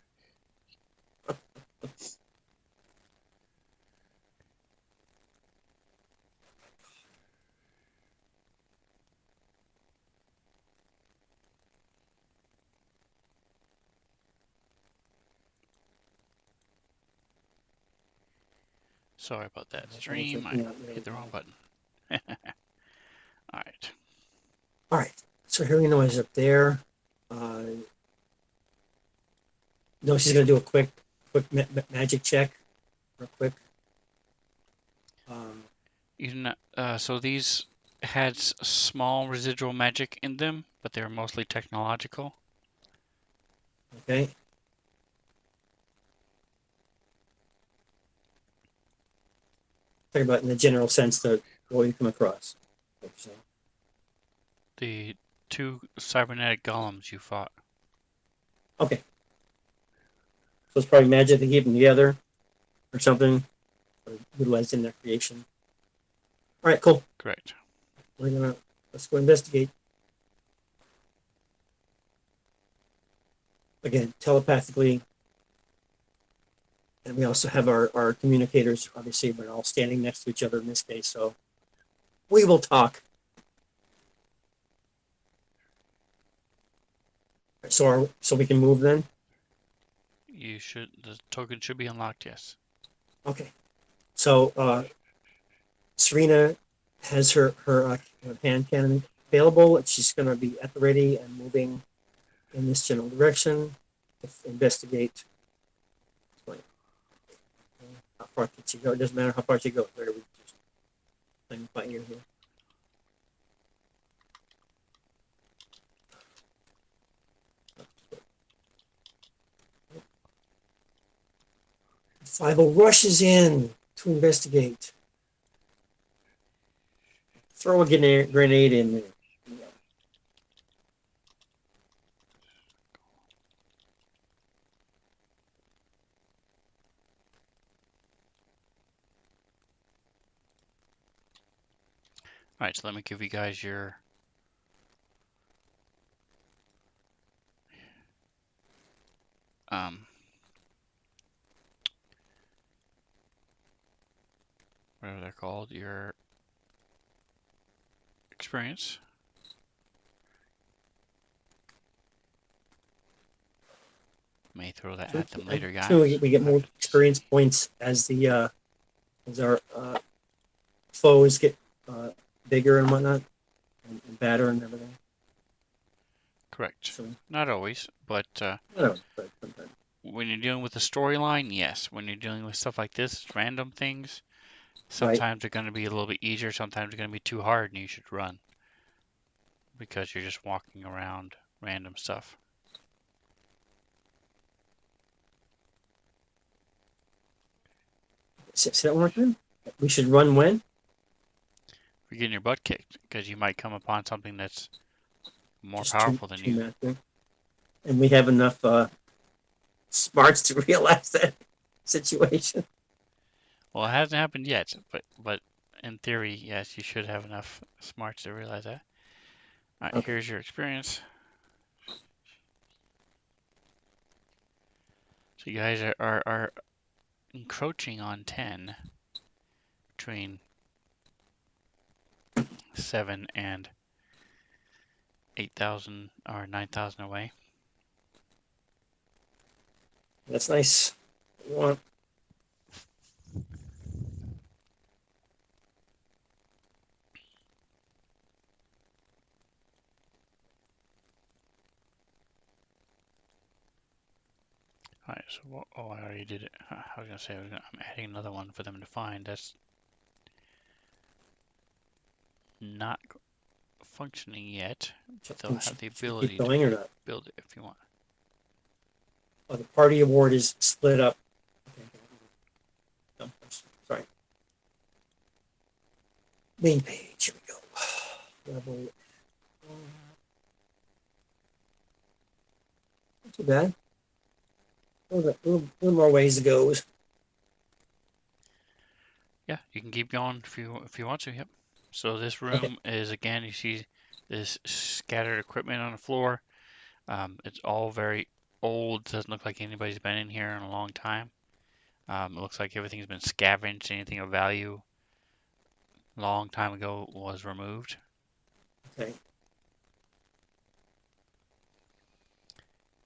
Sorry about that Okay, stream. I yeah, hit the wrong button. All right. All right. So hearing noise up there. No, she's gonna do a quick magic check, real quick. So these had small residual magic in them, but they were mostly technological. Okay. Talking about in the general sense that what you come across. So, The 2 cybernetic golems you fought. okay. So it's probably magic to keep them together or something. utilized in their creation. All right, cool. Correct. Let's go investigate. Again, telepathically. And we also have our communicators, obviously, we're all standing next to each other in this case. So we will talk. So we can move then? The token should be unlocked, yes. Okay. So Serena has her hand cannon available. She's going to be at the ready and moving in this general direction to investigate. How far can she go? It doesn't matter how far she goes. Where we just playing by ear here. Five-O rushes in to investigate. Throw a grenade in there. All right, so let me give you guys your whatever they're called, your experience. May throw that at them later, guys. We get more experience points as our foes get bigger and whatnot, and badder and everything. Correct. So, not always, but sometimes. When you're dealing with the storyline, yes. When you're dealing with stuff like this, random things, sometimes they're going to be a little bit easier, sometimes they're going to be too hard and you should run. Because you're just walking around random stuff. Say that one more time? We should run when? You're getting your butt kicked, because you might come upon something that's more powerful than you. Massive. And we have enough smarts to realize that situation. Well, it hasn't happened yet, but in theory, yes, you should have enough smarts to realize that. All right, okay. Here's your experience. So you guys are encroaching on 10 between 7 and 8,000 or 9,000 away. That's nice. Want. Alright, so what, oh, I already did it. I was gonna say I'm adding another one for them to find. That's not functioning yet, but they'll have the ability to build it if you want. Oh, the party award is split up. Okay. No, sorry. Main page. Here we go. Level. Not too bad. A little more ways to go. Yeah, you can keep going if you want to. Yep. So this room is, again, you see this scattered equipment on the floor. It's all very old. Doesn't look like anybody's been in here in a long time. It looks like everything's been scavenged. Anything of value long time ago was removed. Okay.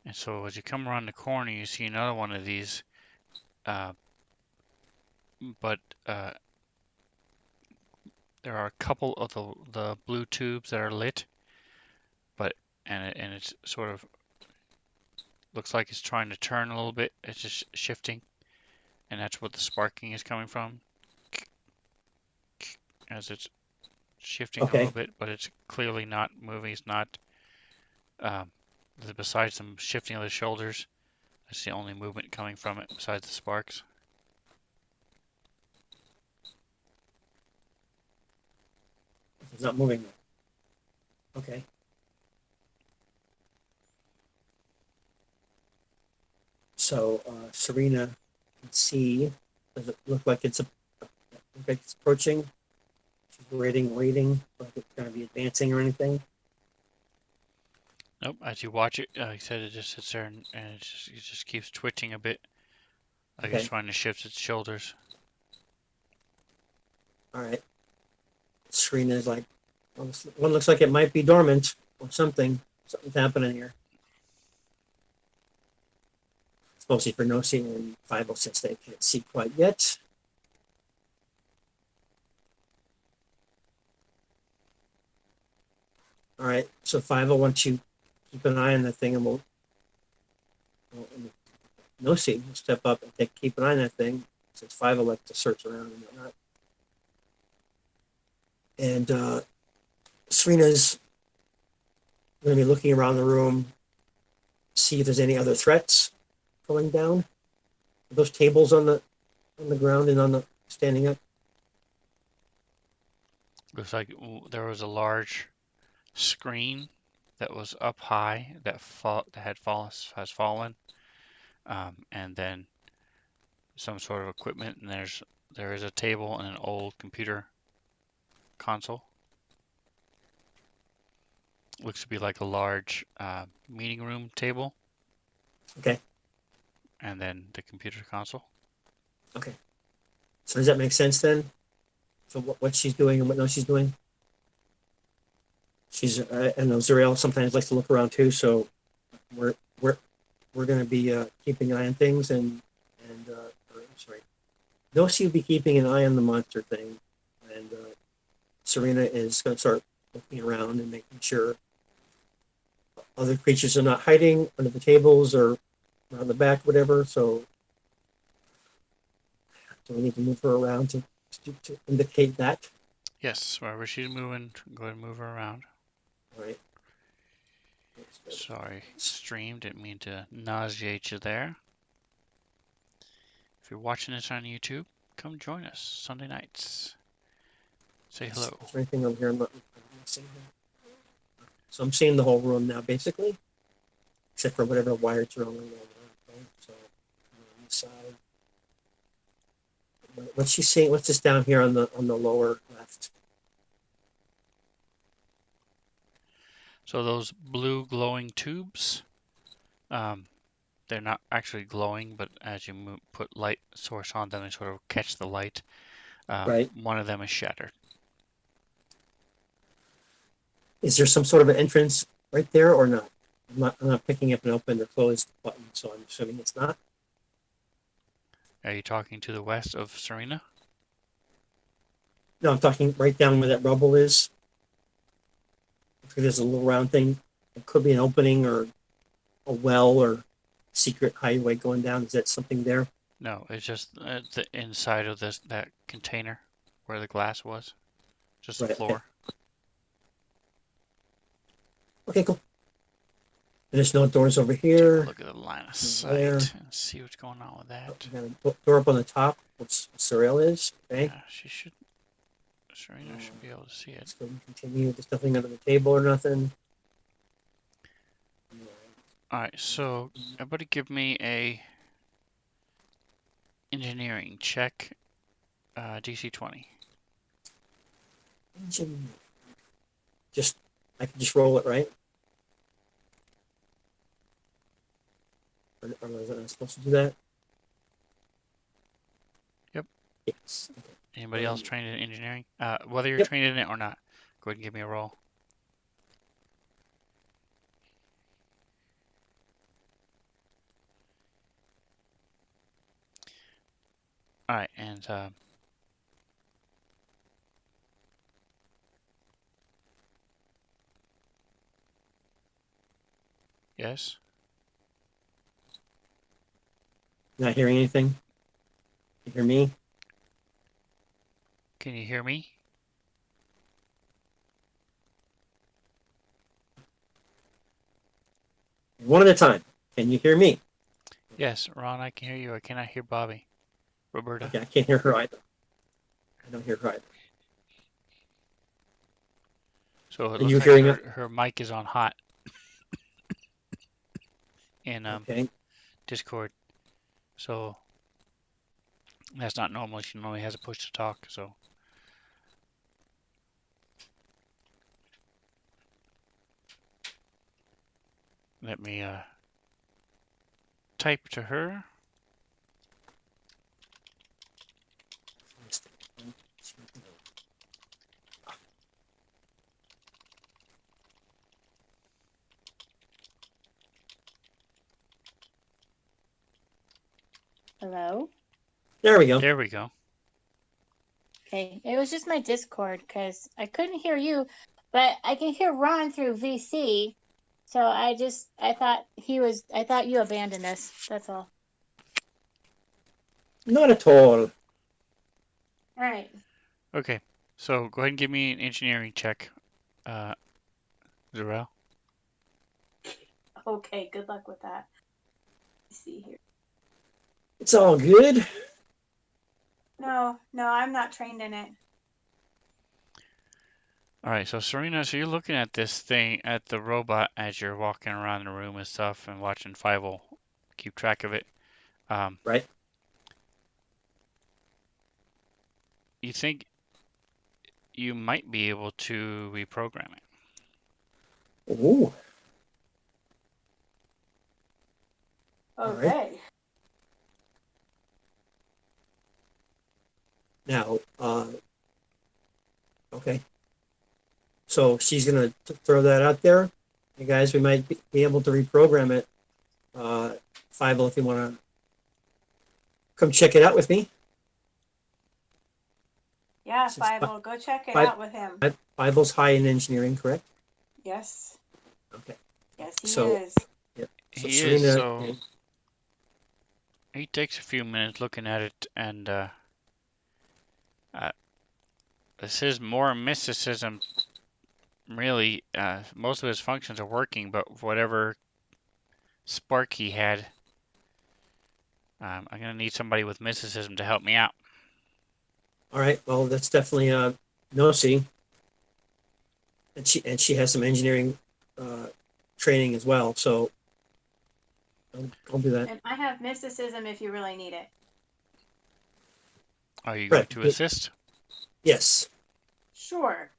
And so as you come around the corner, you see another one of these, but there are a couple of the blue tubes that are lit, and it's sort of looks like it's trying to turn a little bit. It's just shifting, and that's what the sparking is coming from, as it's shifting a little bit, but it's clearly not moving. It's not. Besides some shifting of the shoulders, that's the only movement coming from it besides the sparks. It's not moving. Okay. So Serena can see. Does it look like it's Okay, it's approaching. She's waiting, like it's gonna be advancing or anything. Nope. As you watch it, like I said, it just sits there and it just keeps twitching a bit, like it's Okay, trying to shift its shoulders. all right. Serena's like, well, this one looks like it might be dormant or something. Something's happening here. It's mostly for no seeing and 506 they can't see quite yet. All right, so 501 you keep an eye on the thing and we'll no see. We'll step up and keep an eye on that thing since 5 will like to search around and whatnot. And Serena's going to be looking around the room, see if there's any other threats going down. Are those tables on the ground and on the standing up? Looks like there was a large screen that was up high that has fallen, and then some sort of equipment, and there is a table and an old computer console. Looks to be like a large meeting room table, Okay. and then the computer console. Okay. So does that make sense then? So what she's doing and what no she's doing? She's I know Zuriel sometimes likes to look around too, so we're we're we're going to be keeping an eye on things and I'm sorry, no, she'll be keeping an eye on the monster thing, and Serena is going to start looking around and making sure other creatures are not hiding under the tables or around the back, whatever. So do we need to move her around to indicate that? Yes, wherever she's moving, go ahead and move her around. All right. Sorry, stream, didn't mean to nauseate you there. If you're watching this on YouTube, come join us Sunday nights. Say hello. Is there anything over here I'm not seeing? So I'm seeing the whole room now, basically, except for whatever wires are on the wall. Okay? So on the side. What's she saying? What's this down here on the lower left? So those blue glowing tubes, they're not actually glowing, but as you put light source on them, they sort of catch the light. Right. One of them is shattered. Is there some sort of an entrance right there or not? I'm not picking up an open or closed button, so I'm assuming it's not. Are you talking to the west of Serena? No, I'm talking right down where that rubble is. There's a little round thing. It could be an opening or a well or secret highway going down. Is that something there? No, it's just the inside of that container where the glass was. Just the Right. floor. Okay, cool. There's no doors over Take here. a look at the line of There. sight and see what's going on with that. We got a door up on the top, which Sorel is. Okay. Yeah, Serena should be able to see it. Let's go and continue. There's nothing under the table or nothing. Alright, so everybody give me a engineering check, DC 20. Just, I can just roll it, right? Or was I supposed to do that? Yep. Yes. Okay. Anybody else trained in engineering? Whether you're Yep. trained in it or not, go ahead and give me a roll. Alright, and yes? Not hearing anything? You hear me? Can you hear me? One at a time. Can you hear me? Yes, Ron, I can hear you. I cannot hear Bobby. Roberta. Okay, I can't hear her either. I don't hear her either. So it Are you looks like hearing it? her mic is on hot in Okay. Discord. So That's not normal. She normally has a push to talk, so. Let me type to her. Hello? There we go. There we go. Okay, it was just my Discord because I couldn't hear you, but I can hear Ron through VC. So I thought you abandoned us. That's all. Not at all. All right. Okay, so go ahead and give me an engineering check, Zarel. Okay, good luck with that. Let's see here. It's all good. No, I'm not trained in it. All right, so Serena, so you're looking at this thing, at the robot as you're walking around the room and stuff and watching Five keep track of it. Right. You think you might be able to reprogram it. Ooh. Okay. Right. Now, okay. So she's gonna throw that out there. Hey guys, we might be able to reprogram it. Five, if you want to come check it out with me. Yeah, Since Five, will go check it Five- out with him. Five high in engineering, correct? Yes. Okay. Yes, he So- is. Yeah. So He Serena, is, so he takes a few minutes looking at it, and this is more mysticism. Really, most of his functions are working, but whatever spark he had, I'm gonna need somebody with mysticism to help me out. all right. Well, that's definitely Nosy, and she has some engineering training as well. So I'll do that. And I have mysticism if you really need it. Are you going Right. to assist? Yes. Sure.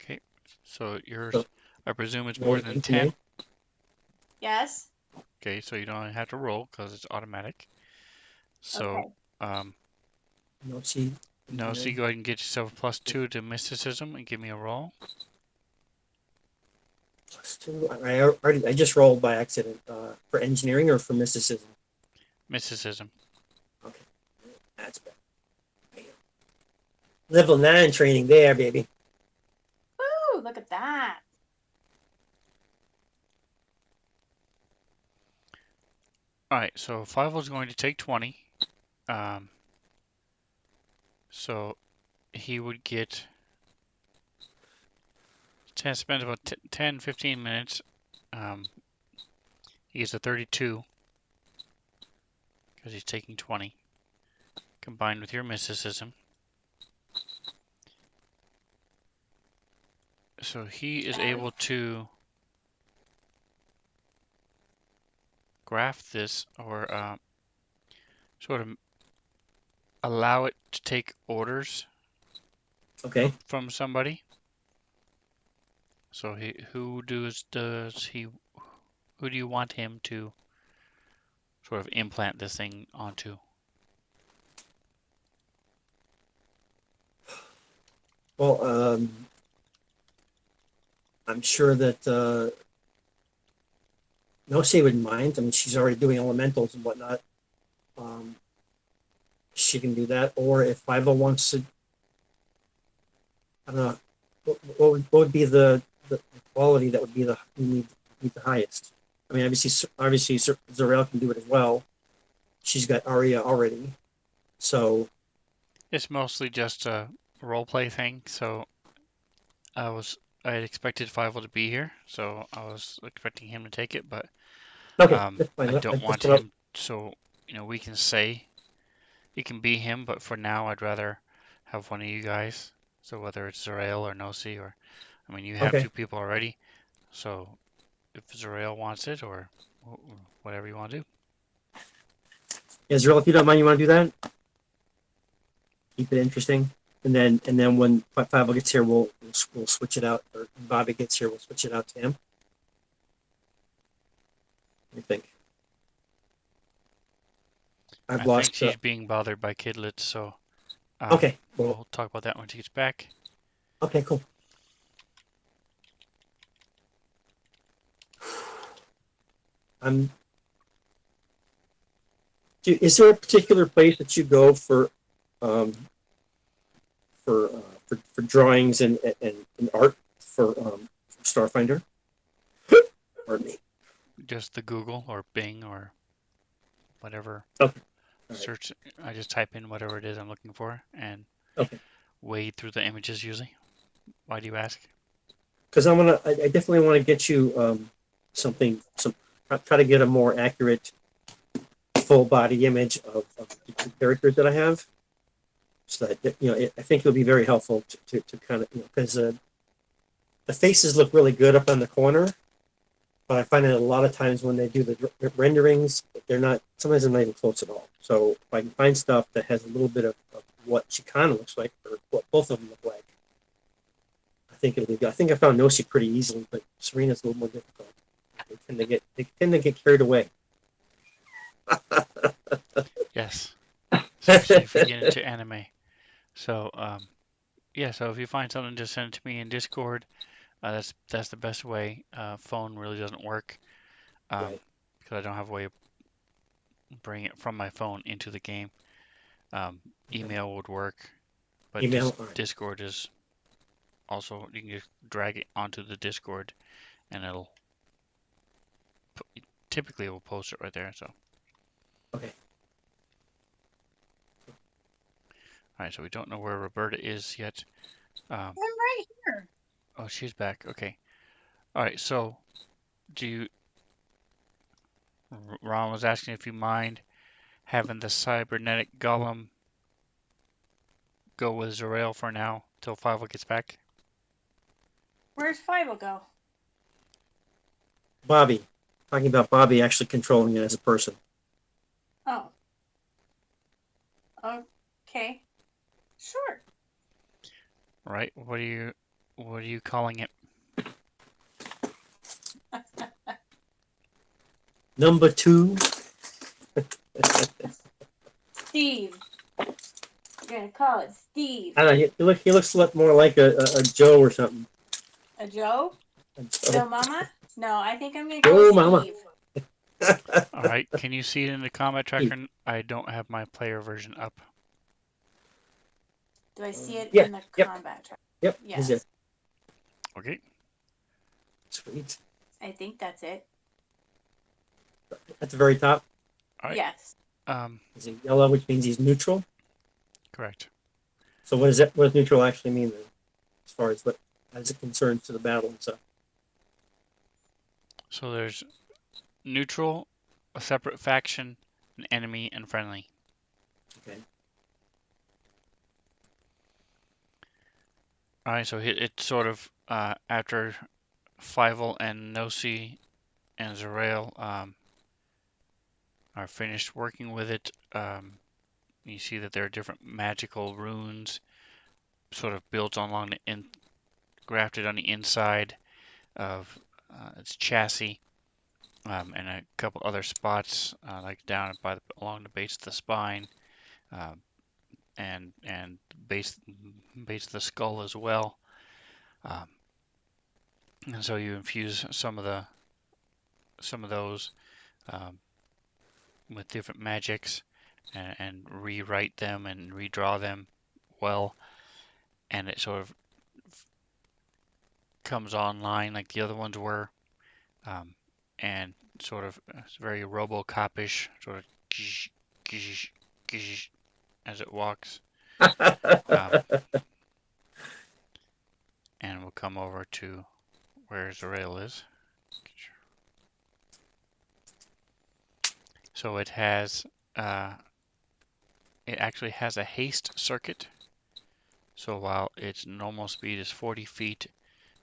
Okay, so yours, So- I presume it's more than 10. Engineering. Yes. Okay, so you don't have to roll because it's automatic. So, Okay. Nosy. no, so you go ahead and get yourself a +2 to mysticism and give me a roll. +2. I just rolled by accident for engineering or for mysticism. Mysticism. Okay, that's better. Level 9 training there, baby. Woo! Look at that. All right, so Five is going to take 20. So he would get 10, spends about 10, 15 minutes. He gets a 32 because he's taking 20, combined with your mysticism. So he is able to graph this or sort of allow it to take orders Okay. from somebody. So who do you want him to sort of implant this thing onto? Well, I'm sure that Nosy wouldn't mind. I mean, she's already doing elementals and whatnot. She can do that. Or if 50 wants to, I don't know, what would be the quality that would be need the highest? I mean, obviously, Zarel can do it as well. She's got Arya already, so It's mostly just a role play thing. So I had expected Five to be here, so I was expecting him to take it, but okay, that's fine. I don't That's want what him. So we can say he can be him, but for now, I'd rather have one of you guys. So whether it's Zarael or Nosy, or I mean, you have Okay. 2 people already. So if Zarael wants it, or whatever you want to do. Israel, if you don't mind, you want to do that? keep it interesting. And then when Five gets here, we'll switch it out. Or when Bobby gets here, we'll switch it out to him. What do you think? I I've think lost. she's being bothered by kidlets, so Okay. Well, we'll talk about that when she gets back. okay. Cool. I'm. Is there a particular place that you go um, for drawings and art for Starfinder? Pardon me. Just the Google or Bing or whatever Okay. All right. search. I just type in whatever it is I'm looking for and Okay. wade through the images usually. Why do you ask? Because I definitely want to get you something. Try to get a more accurate full body image of the characters that I have, so that I think it'll be very helpful to kind of because the faces look really good up on the corner, but I find that a lot of times when they do the renderings, sometimes they're not even close at all. So if I can find stuff that has a little bit of what she kind of looks like, or what both of them look like, I think it'll be good. I think I found Nosi pretty easily, but Serena's a little more difficult. They tend to get carried away. Yes, especially if you get into anime. So yeah, so if you find something, just send it to me in Discord. That's the best way. Phone really doesn't work Right. because I don't have a way of bringing it from my phone into the game. Email would work, but Email. All right. Discord is also, you can just drag it onto the Discord and typically it will post it right there. So Okay. all right, so we don't know where Roberta is yet. I'm right here. Oh, she's back. Okay. All right, so do you? Ron was asking if you mind having the cybernetic golem go with Zorail for now till Five gets back. Where's Five will go? Bobby. Talking about Bobby actually controlling it as a person. Oh. Okay. Sure. Right? What are you calling it? Number 2. Steve. You're gonna call it Steve. I don't know. He looks a lot more like a Joe or something. A Joe? A Joe Joe. Mama? No, I think I'm gonna go Joe with Mama. Steve. All right, can you see it in the combat tracker? I don't have my player version up. Do I see it Yeah. in the Yep. combat track? Yep. Yes. He's Okay. Sweet. I think that's it. At the very top. All right. Yes. Is it yellow, which means he's neutral? Correct. So what does neutral actually mean then? As far as it concerns to the battle and stuff. So there's neutral, a separate faction, an enemy, and friendly. Okay. All right, so it's sort of after Fievel and Nosi and Zorail are finished working with it. You see that there are different magical runes sort of built along grafted on the inside of its chassis, and a couple other spots like down along the base of the spine, um, and base of the skull as well. Um, and so you infuse some of those um, with different magics and rewrite them and redraw them well, and it sort of comes online like the other ones were, and sort of it's very RoboCop-ish, sort of as it walks. And we'll come over to where Zorail is. So it actually has a haste circuit. So while its normal speed is 40 feet,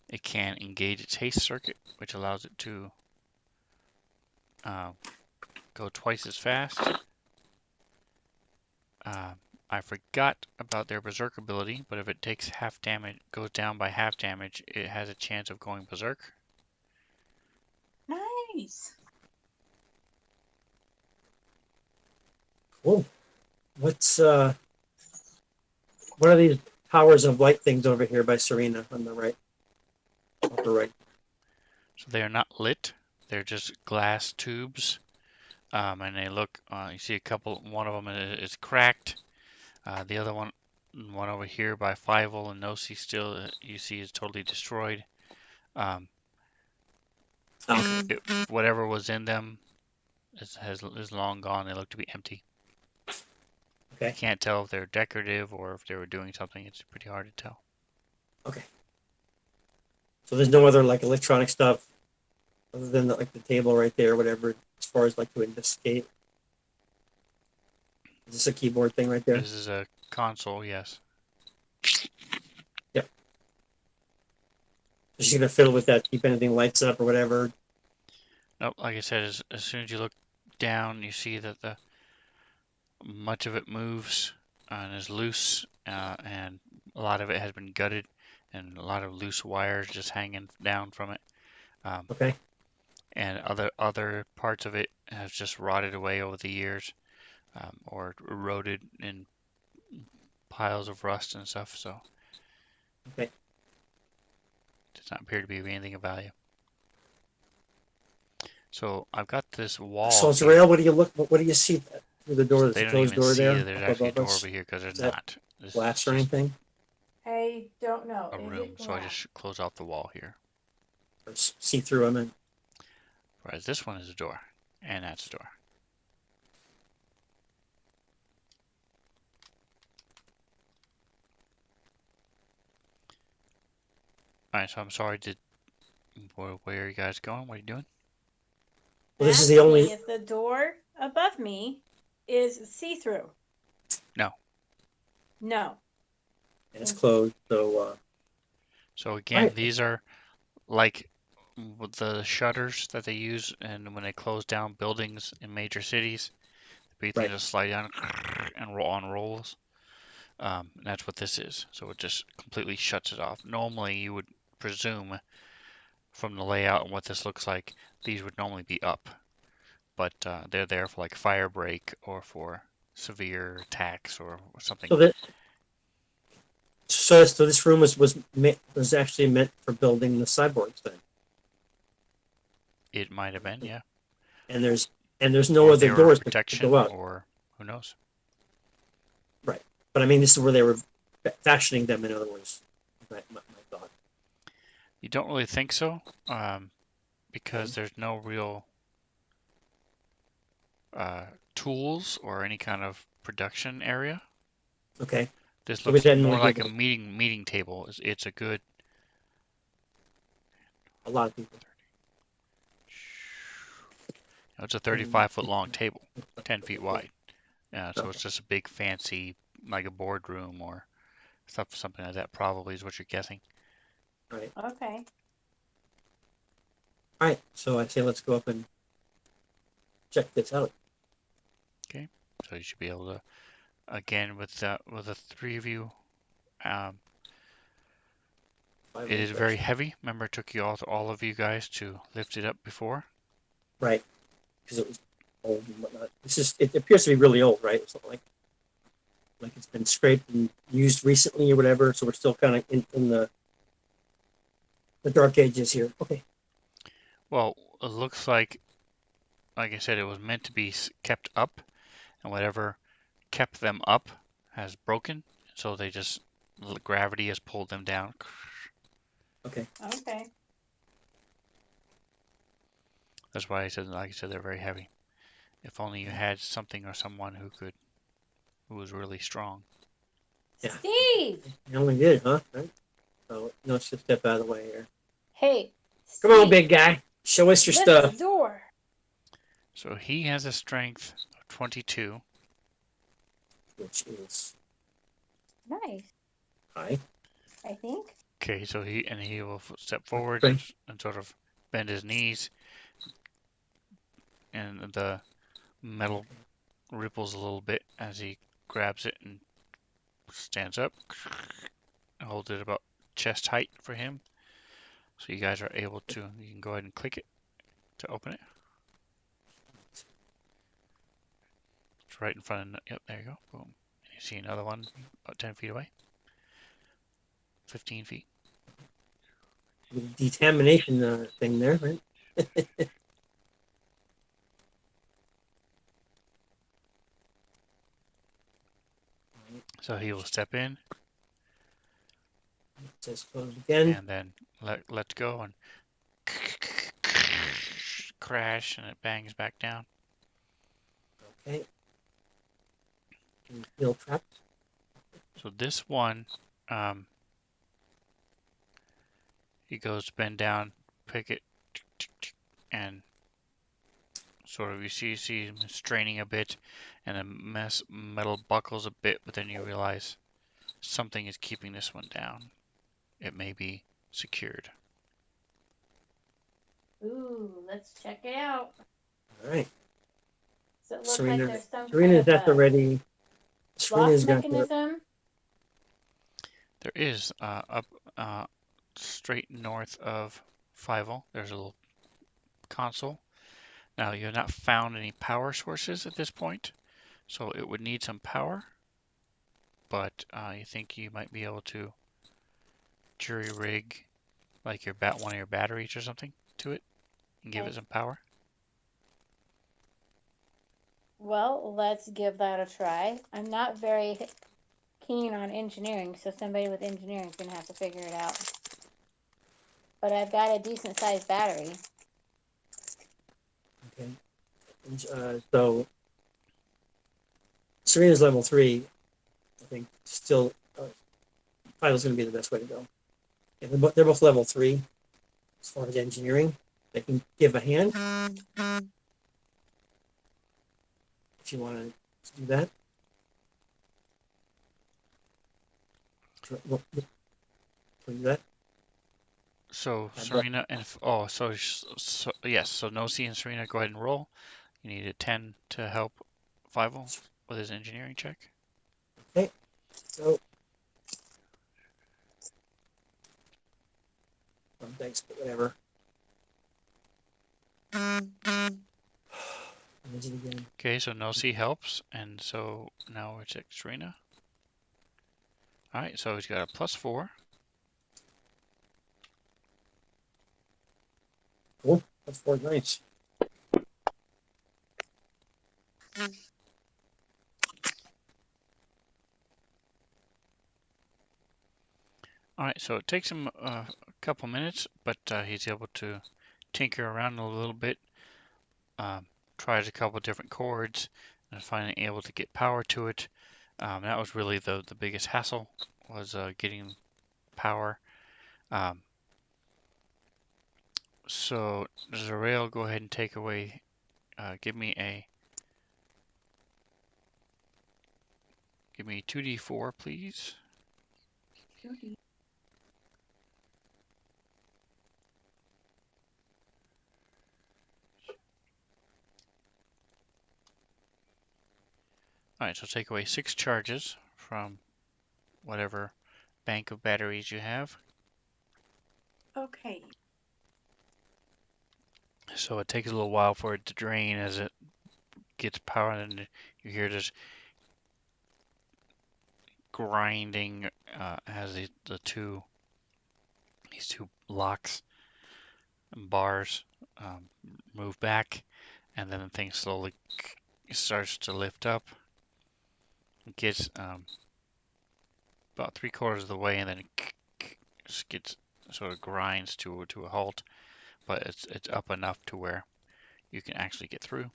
it can engage its haste circuit, which allows it to go twice as fast. I forgot about their berserk ability, but if it takes half damage, goes down by half damage, it has a chance of going berserk. Nice. Cool. What's what are these powers of light things over here by Serena on the right? Upper right. So they are not lit; they're just glass tubes, and they look. You see a couple. One of them is cracked. The other one over here by Fievel and Nosy still you see is totally destroyed. Um, whatever was in them is long gone. They look to be empty. Okay. You can't tell if they're decorative or if they were doing something. It's pretty hard to tell. Okay. So there's no other like electronic stuff other than like the table right there, or whatever, as far as like to investigate. Is this a keyboard thing right there? This is a console, yes. Yep. She's gonna fiddle with that, keep anything lights up or whatever. Nope, like I said, as soon as you look down, you see that much of it moves and is loose, and a lot of it has been gutted, and a lot of loose wires just hanging down from it. Okay. And other parts of it have just rotted away over the years, or eroded in piles of rust and stuff. So Okay. does not appear to be anything of value. So I've got this wall So here. Zrael, what do you look? What do you see through the door? So There's they a don't closed even door see there that there's up actually a above door us. over here because there's Is that not. This glass is or just anything? I don't know. a Is room, it so I glass? just close off the wall here. Or see through them? And Whereas this one is a door, and that's a door. Alright, so I'm sorry, where are you guys going? What are you doing? well, this is the only. If the door above me is see-through. No. No. It's closed, so. So again, Right. these are like with the shutters that they use, and when they close down buildings in major cities, the big thing Right. just slide down and roll on rolls. And that's what this is. So it just completely shuts it off. Normally, you would presume from the layout and what this looks like, these would normally be up, but they're there for like fire break or for severe attacks or something. So this room was actually meant for building the cyborgs then. It might have been, yeah. And there's no Or other they were doors to protection, go out. or who knows. Right. But I mean, this is where they were fashioning them. In other words, my thought. You don't really think so, because there's no real tools or any kind of production area. Okay. This So we looks didn't more really like give a meeting table. It's a good. a lot of people. It's a 35-foot long table, 10 feet wide. So Okay. it's just a big fancy, like a boardroom or something like that. Probably is what you're guessing. Right. Okay. All right. So I say let's go up and check this out. Okay. So you should be able to, again, with the three of you. It is very heavy. Remember, it took you all of you guys to lift it up before. Right. Because it was old and whatnot. It appears to be really old, right? It's not like it's been scraped and used recently or whatever. So we're still kind of in the dark ages here. Okay. Well, it looks like I said, it was meant to be kept up, and whatever kept them up has broken. So they just gravity has pulled them down. Okay. Okay. That's why I said, like I said, they're very heavy. If only you had something or someone who was really strong. Yeah. Steve! You only did, huh? Right. So let's just step out of the way here. Hey. Come on, Steve, big guy. Show us your lift stuff. the door. So he has a strength of 22. Which is Nice, high. I think. Okay, so he will step forward Okay. and sort of bend his knees, and the metal ripples a little bit as he grabs it and stands up, hold it about chest height for him. So you guys are able to, you can go ahead and click it to open it. It's right in front of, yep, there you go, boom. And you see another one about 10 feet away. 15 feet. The decontamination thing there, right? So he will step in It says close again. and then let go and crash, and it bangs back down. Okay. Can you feel trapped? So this one, he goes to bend down, pick it, and sort of you see him straining a bit, and the metal buckles a bit, but then you realize something is keeping this one down. It may be secured. Ooh, let's check it out. All right. So it looks like Serena, there's some Serena's kind of at the a ready. Serena's lock got the. mechanism. There is up straight north of Fievel. There's a little console. Now you have not found any power sources at this point, so it would need some power. But you think you might be able to jury rig like one of your batteries or something to it and give it Okay. some power. Well, let's give that a try. I'm not very keen on engineering, so somebody with engineering is gonna have to figure it out. But I've got a decent sized battery. Okay. So Serena's level 3. I think still Fido's going to be the best way to go. Yeah, they're both level 3 as far as engineering. They can give a hand if you want to do that. We'll do that. So I've Serena and so yes, so Nosy and Serena, go ahead and roll. You need a 10 to help Fievel with his engineering check. Okay. So thanks, but whatever. Is it again? Okay, so Nosy helps, and so now we're check Serena. All right, so he's got a +4. Cool. That's 4 nice. All right, so it takes him a couple minutes, but he's able to tinker around a little bit. Tries a couple different chords, and finally able to get power to it. That was really the biggest hassle, was getting power. So Zarel, go ahead and take away. Give me 2d4, please. All right, so take away 6 charges from whatever bank of batteries you have. Okay. So it takes a little while for it to drain as it gets power, and you hear this grinding as these two locks and bars move back, and then the thing slowly starts to lift up. It gets about 3/4 of the way, and then it just gets sort of grinds to a halt. But it's up enough to where you can actually get through.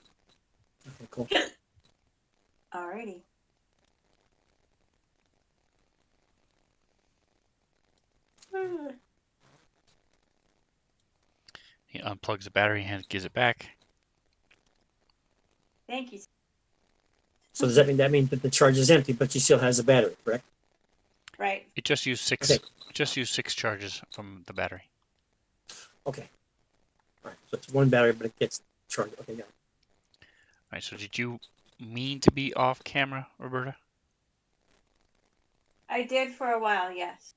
Okay, cool. Alrighty. He unplugs the battery and gives it back. Thank you. So does that mean that the charge is empty, but she still has a battery, correct? Right. It just used six. Okay. Just used 6 charges from the battery. Okay. All right. So it's one battery, but it gets charged. Okay, yeah. All right. So did you mean to be off camera, Roberta? I did for a while, yes.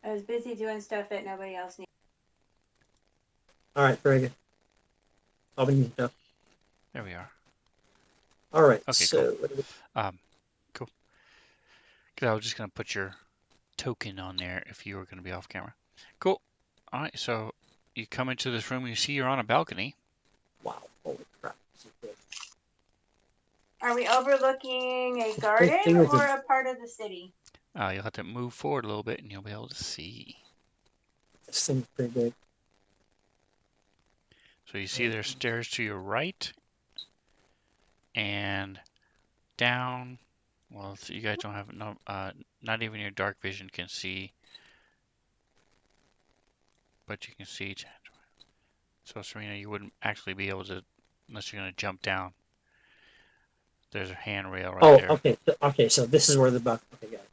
I was busy doing stuff that nobody else needed. All right, very good. All we need to know. There we are. All right, Okay, so cool. Cool. Because I was just gonna put your token on there if you were gonna be off camera. Cool. All right, so you come into this room, you see you're on a balcony. wow, holy crap. This is big. Are we overlooking a whole garden thing is or a part of the city? You'll have to move forward a little bit and you'll be able to see. this thing's pretty big. So you see there's stairs to your right and down. Well, you guys don't have no, not even your dark vision can see, but you can see. So Serena, you wouldn't actually be able to unless you're gonna jump down. There's a handrail right Oh, there. okay. Okay, so this is where the balcony. Okay, got it.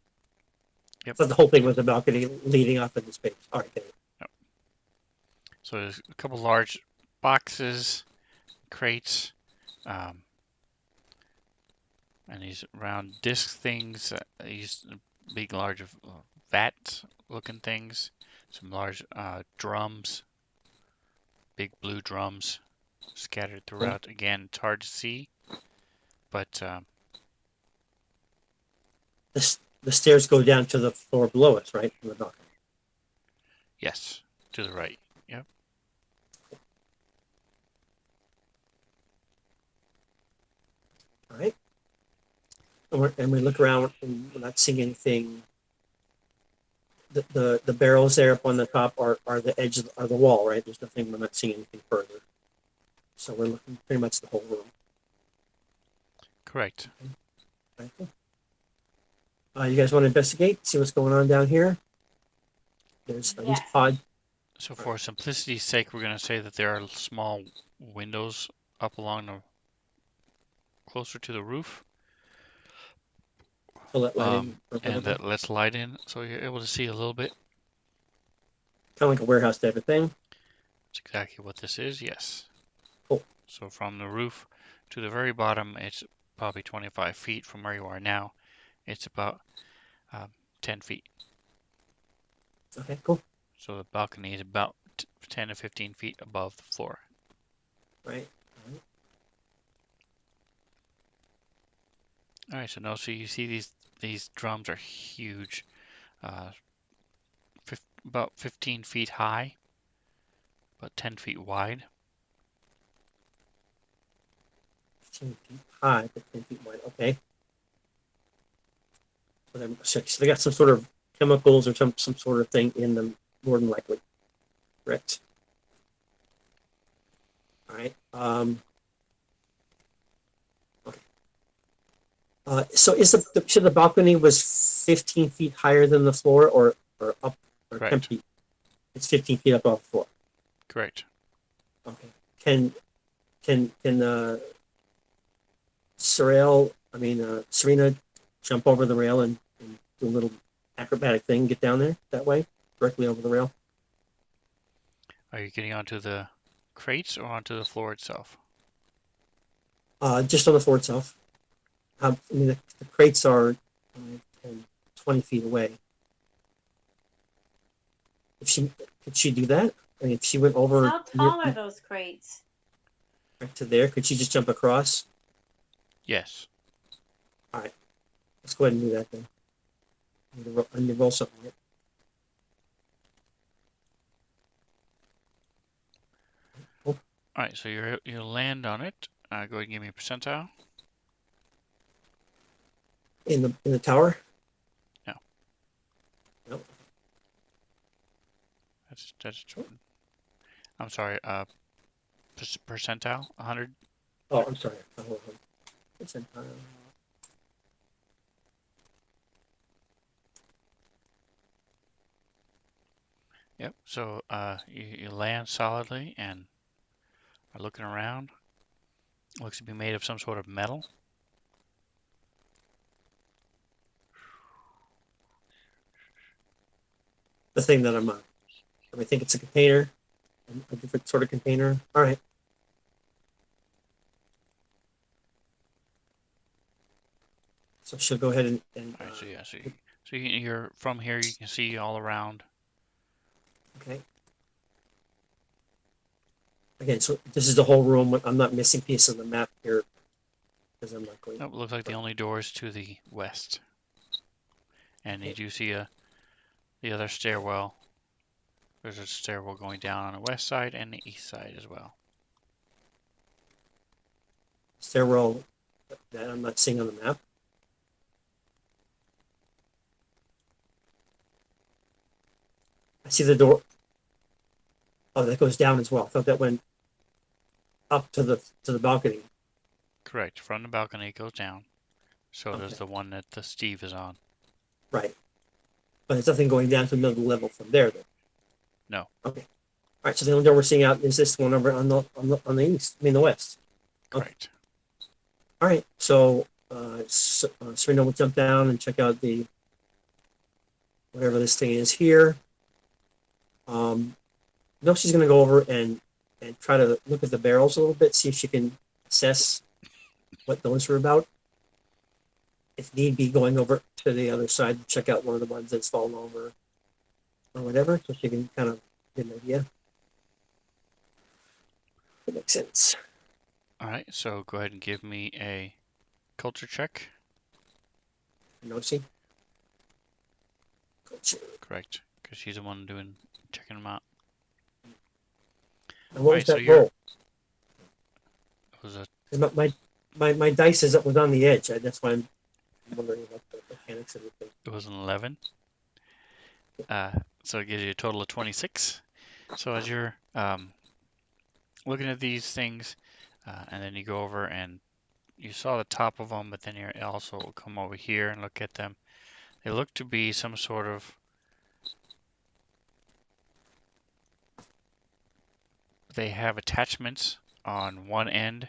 Yep. So the whole thing was a balcony leading up into space. All right, got it. Yep. So there's a couple large boxes, crates, um, and these round disc things. These big, large vat-looking things. Some large drums, big blue drums, scattered throughout. Again, it's hard to see, but The stairs go down to the floor below us, right? From the balcony. yes, to the right. Yep. All right. And we look around and we're not seeing anything. The barrels there up on the top are the edge of the wall, right? There's nothing. We're not seeing anything further. So we're looking pretty much the whole room. Correct. Right. You guys want to investigate? See what's going on down here? There's these Yes. pod. So for simplicity's sake, we're going to say that there are small windows up along the closer to the roof, To let light in. and that lets light in, so you're able to see a little bit. Kind of like a warehouse type of thing. That's exactly what this is. Yes. Cool. So from the roof to the very bottom, it's probably 25 feet from where you are now. It's about 10 feet. Okay, cool. So the balcony is about 10 to 15 feet above the floor. Right. All right. So now, so you see these drums are huge, about 15 feet high, about 10 feet wide. 15 feet high, 15 feet wide. Okay. So they got some sort of chemicals or some sort of thing in them, more than likely. Correct. All right. Okay. So should the balcony was 15 feet higher than the floor, or up, or 10 Correct. feet? It's 15 feet above the floor. Correct. Okay. Can Serena jump over the rail and do a little acrobatic thing, get down there that way, directly over the rail? Are you getting onto the crates or onto the floor itself? Just on the floor itself. The crates are 10, 20 feet away. Could she do that? I mean, if she went over How tall are those crates? right to there, could she just jump across? Yes. All right, let's go ahead and do that then. I need to roll something. Right? All right. So you land on it. Go ahead and give me a percentile. In the tower? No. No. That's. I'm sorry. Percentile. 100. Oh, I'm sorry. Percentile. Yep. So you land solidly and are looking around. Looks to be made of some sort of metal. The thing that I'm on. I think it's a container, a different sort of container. All right. So she'll go ahead and All right, so yeah, so you're from here. You can see all around. okay. Again, so this is the whole room. I'm not missing piece of the map here because I'm not going. Nope, looks like the only door is to the west, and you do see the other stairwell. There's a stairwell going down on the west side and the east side as well. Stairwell that I'm not seeing on the map. I see the door. Oh, that goes down as well. I thought that went up to the balcony. Correct. From the balcony it goes down. So Okay. there's the one that the Steve is on. Right. But there's nothing going down to the middle level from there, though. No. Okay. All right. So the only door we're seeing out is this one over on the east. I mean the west. Correct. All right. So Serena will jump down and check out the whatever this thing is here. No, she's going to go over and try to look at the barrels a little bit, see if she can assess what those are about. If need be, going over to the other side to check out one of the ones that's fallen over or whatever, so she can kind of get an idea. That makes sense. All right, so go ahead and give me a culture check. Noticing. Culture. Correct, because she's the one checking them out. And what was Alright, so that roll? It was a 'Cause my dice was on the edge. That's why I'm wondering about the mechanics of everything. It was an 11. So it gives you a total of 26. So as you're looking at these things, and then you go over and you saw the top of them, but then you also come over here and look at them. They look to be some sort of they have attachments on one end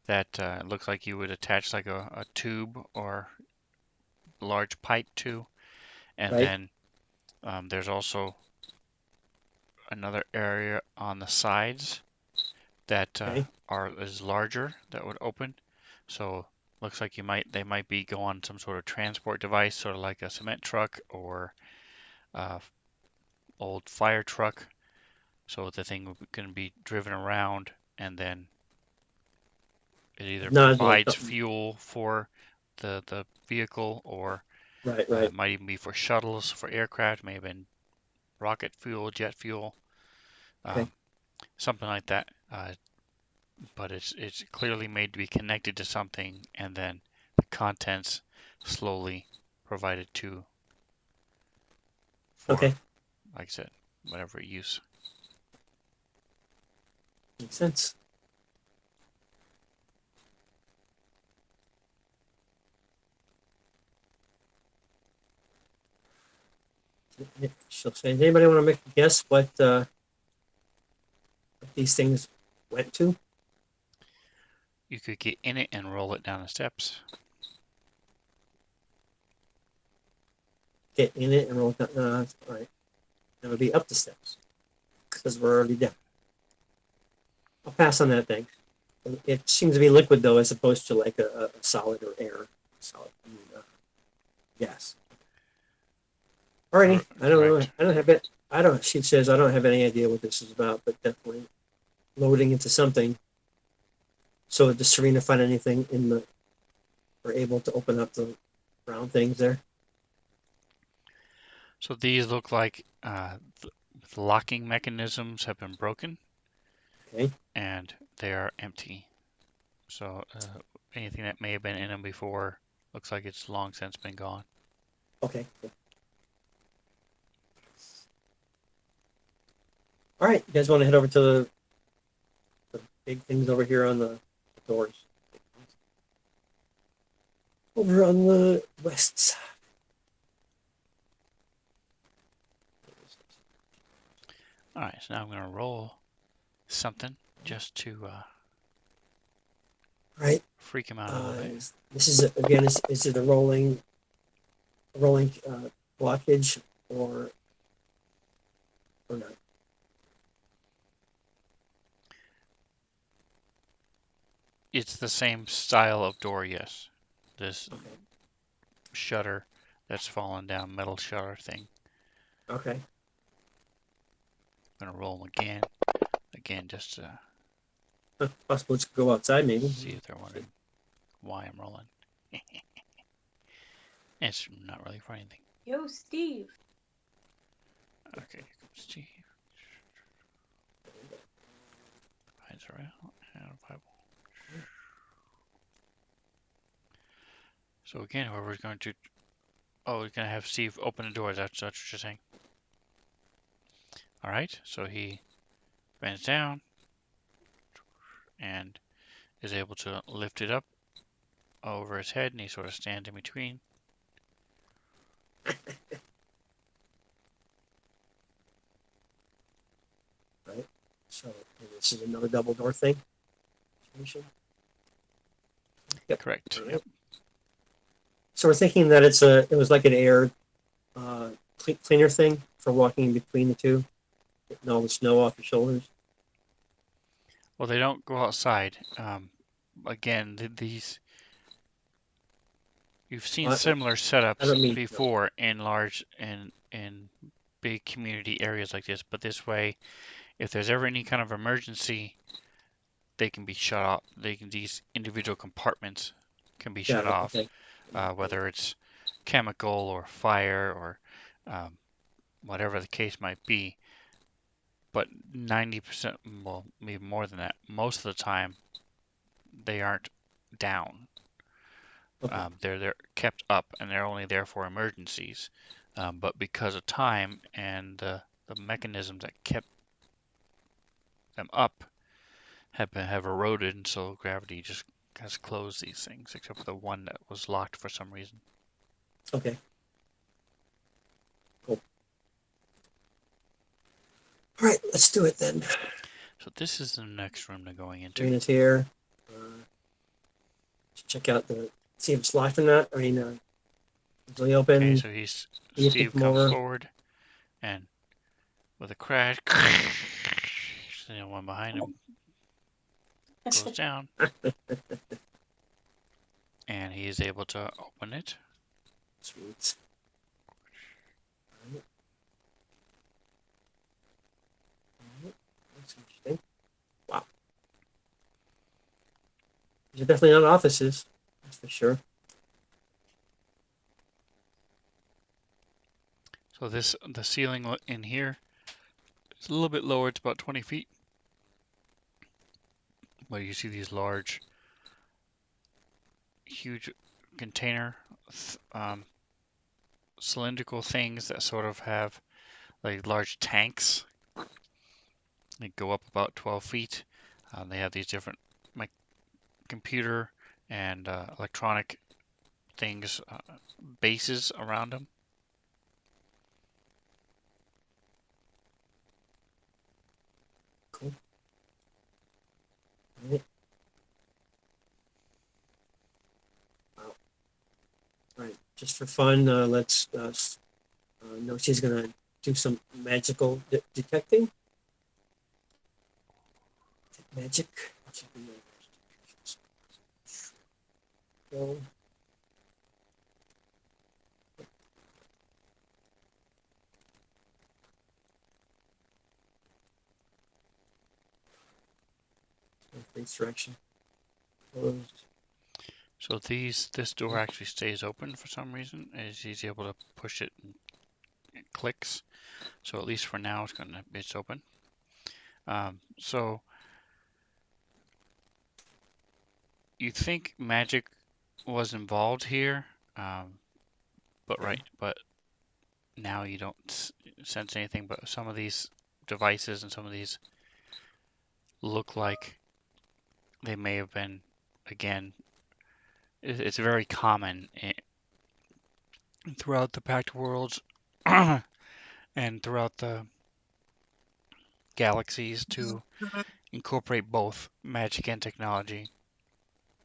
that looks like you would attach like a tube or large pipe to, and Right. then there's also another area on the sides that Okay. is larger that would open. So looks like they might be go on some sort of transport device, sort of like a cement truck or old fire truck. So the thing can be driven around, and then it either Not like provides fuel for the vehicle, or right. it might even be for shuttles, for aircraft, maybe been rocket fuel, jet fuel, Okay. something like that. But it's clearly made to be connected to something, and then the contents slowly provided for, Okay. like I said, whatever use. Makes sense. She'll say, does anybody want to make a guess what these things went to? You could get in it and roll it down the steps. Get in it and roll it down. All right. That would be up the steps because we're already down. I'll pass on that thing. It seems to be liquid though, as opposed to like a solid or air. Solid. Gas. Alrighty. I don't know. Correct. I don't have it. I don't. She says I don't have any idea what this is about, but definitely loading into something. So does Serena find anything in the? Or able to open up the brown things there? So these look like the locking mechanisms have been broken. Okay. And they are empty. So anything that may have been in them before looks like it's long since been gone. Okay. All right. You guys want to head over to the big things over here on the doors? Over on the west side. All right, so now I'm going to roll something just to Right. freak him out a little bit. This is again. Is it a rolling blockage or not? It's the same style of door, yes. this Okay. shutter that's fallen down, metal shutter thing. Okay. I'm gonna roll them again, just to Possible to go outside, maybe. see if they're wondering why I'm rolling. It's not really for anything. Yo, Steve. Okay, here comes Steve. Hides around. And a Bible. So again, whoever's going to... Oh, we're going to have Steve open the door. That's what you're saying. Alright, so he bends down and is able to lift it up over his head, and he sort of stands in between. Right. So this is another double door thing. Yep. Correct. Right. Yep. So we're thinking that it was like an air cleaner thing for walking in between the two, getting all the snow off your shoulders. Well, they don't go outside. Again, these you've seen similar I setups don't mean before in large in big community areas like this. But this way, if there's ever any kind of emergency, they can be shut off. These individual compartments can be shut off, Okay. whether it's chemical or fire or whatever the case might be. But 90%, well, maybe more than that, most of the time they aren't down. Okay. They're kept up, and they're only there for emergencies. But because of time and the mechanisms that kept them up have eroded, and so gravity just has closed these things, except for the one that was locked for some reason. Okay. Cool. All right, let's do it then. So this is the next room they're going into. Green is here. Check out see if it's locked or not. I mean, easily open. Okay, so Steve comes over. forward, and with a crash, the one behind him goes down, and he is able to open it. Sweet. That's interesting. Wow. These are definitely not offices. That's for sure. So the ceiling in here is a little bit lower. It's about 20 feet. But you see these large, huge container cylindrical things that sort of have like large tanks. They go up about 12 feet. They have these different computer and electronic things, bases around them. Cool. All right. Wow. All right. Just for fun, let's know she's gonna do some magical detecting. Magic. Go. Face direction. Closed. So this door actually stays open for some reason. As he's able to push it and it clicks. So at least for now, it's open. So you think magic was involved here, but now you don't sense anything. But some of these devices and some of these look like they may have been, again, it's very common throughout the Pact Worlds and throughout the galaxies to incorporate both magic and technology.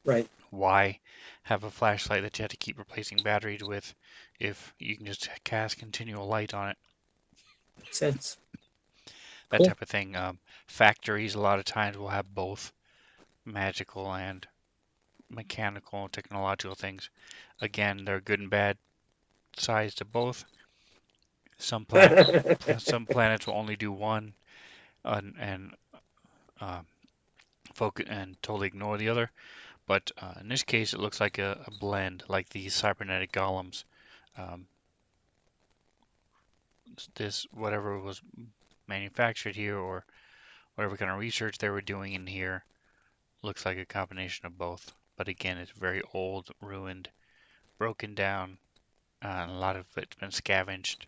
Right. Why have a flashlight that you have to keep replacing batteries with if you can just cast continual light on it? Makes sense. That Cool. type of thing. Factories a lot of times will have both magical and mechanical, technological things. Again, they're good and bad sides to both. Some planets will only do one, and um, focus and totally ignore the other. But in this case, it looks like a blend, like these cybernetic golems. Um, this whatever was manufactured here, or whatever kind of research they were doing in here, looks like a combination of both. But again, it's very old, ruined, broken down, and a lot of it's been scavenged.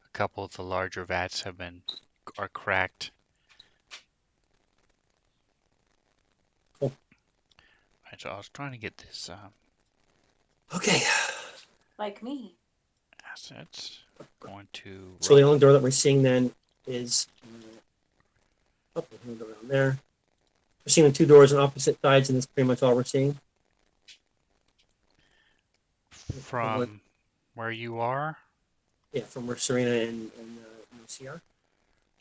A couple of the larger vats are cracked. Cool. Right, so I was trying to get this Okay. Like me. assets. Going to So the only door that we're seeing then is oh, we'll go around there. We're seeing the two doors on opposite sides, and that's pretty much all we're seeing. from where you are. Yeah, from where Serena and Lucy are.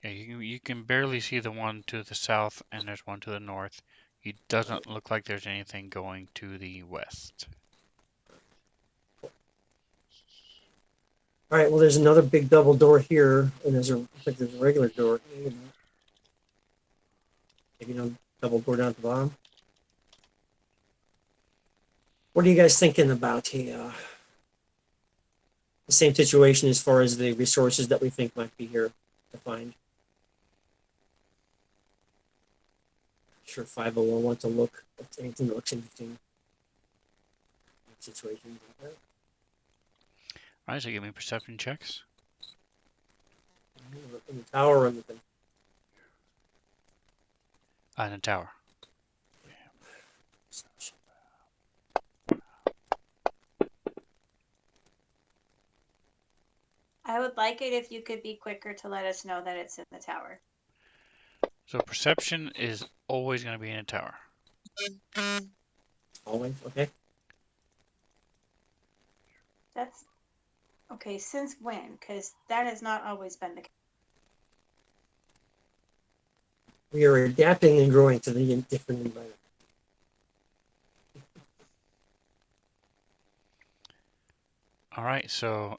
Yeah, you can barely see the one to the south, and there's one to the north. It doesn't look like there's anything going to the west. All right. Well, there's another big double door here, and there's a regular door. Maybe no double door down at the bottom. What are you guys thinking about the same situation as far as the resources that we think might be here to find? Sure, 501 will want to look at anything that looks interesting. Situation like that. Alright, so give me perception checks. In the tower or anything. In the tower. I would like it if you could be quicker to let us know that it's in the tower. So perception is always going to be in a tower. Always, okay. That's okay. Since when? Because that has not always been the case. We are adapting and growing to the different environment. Alright, so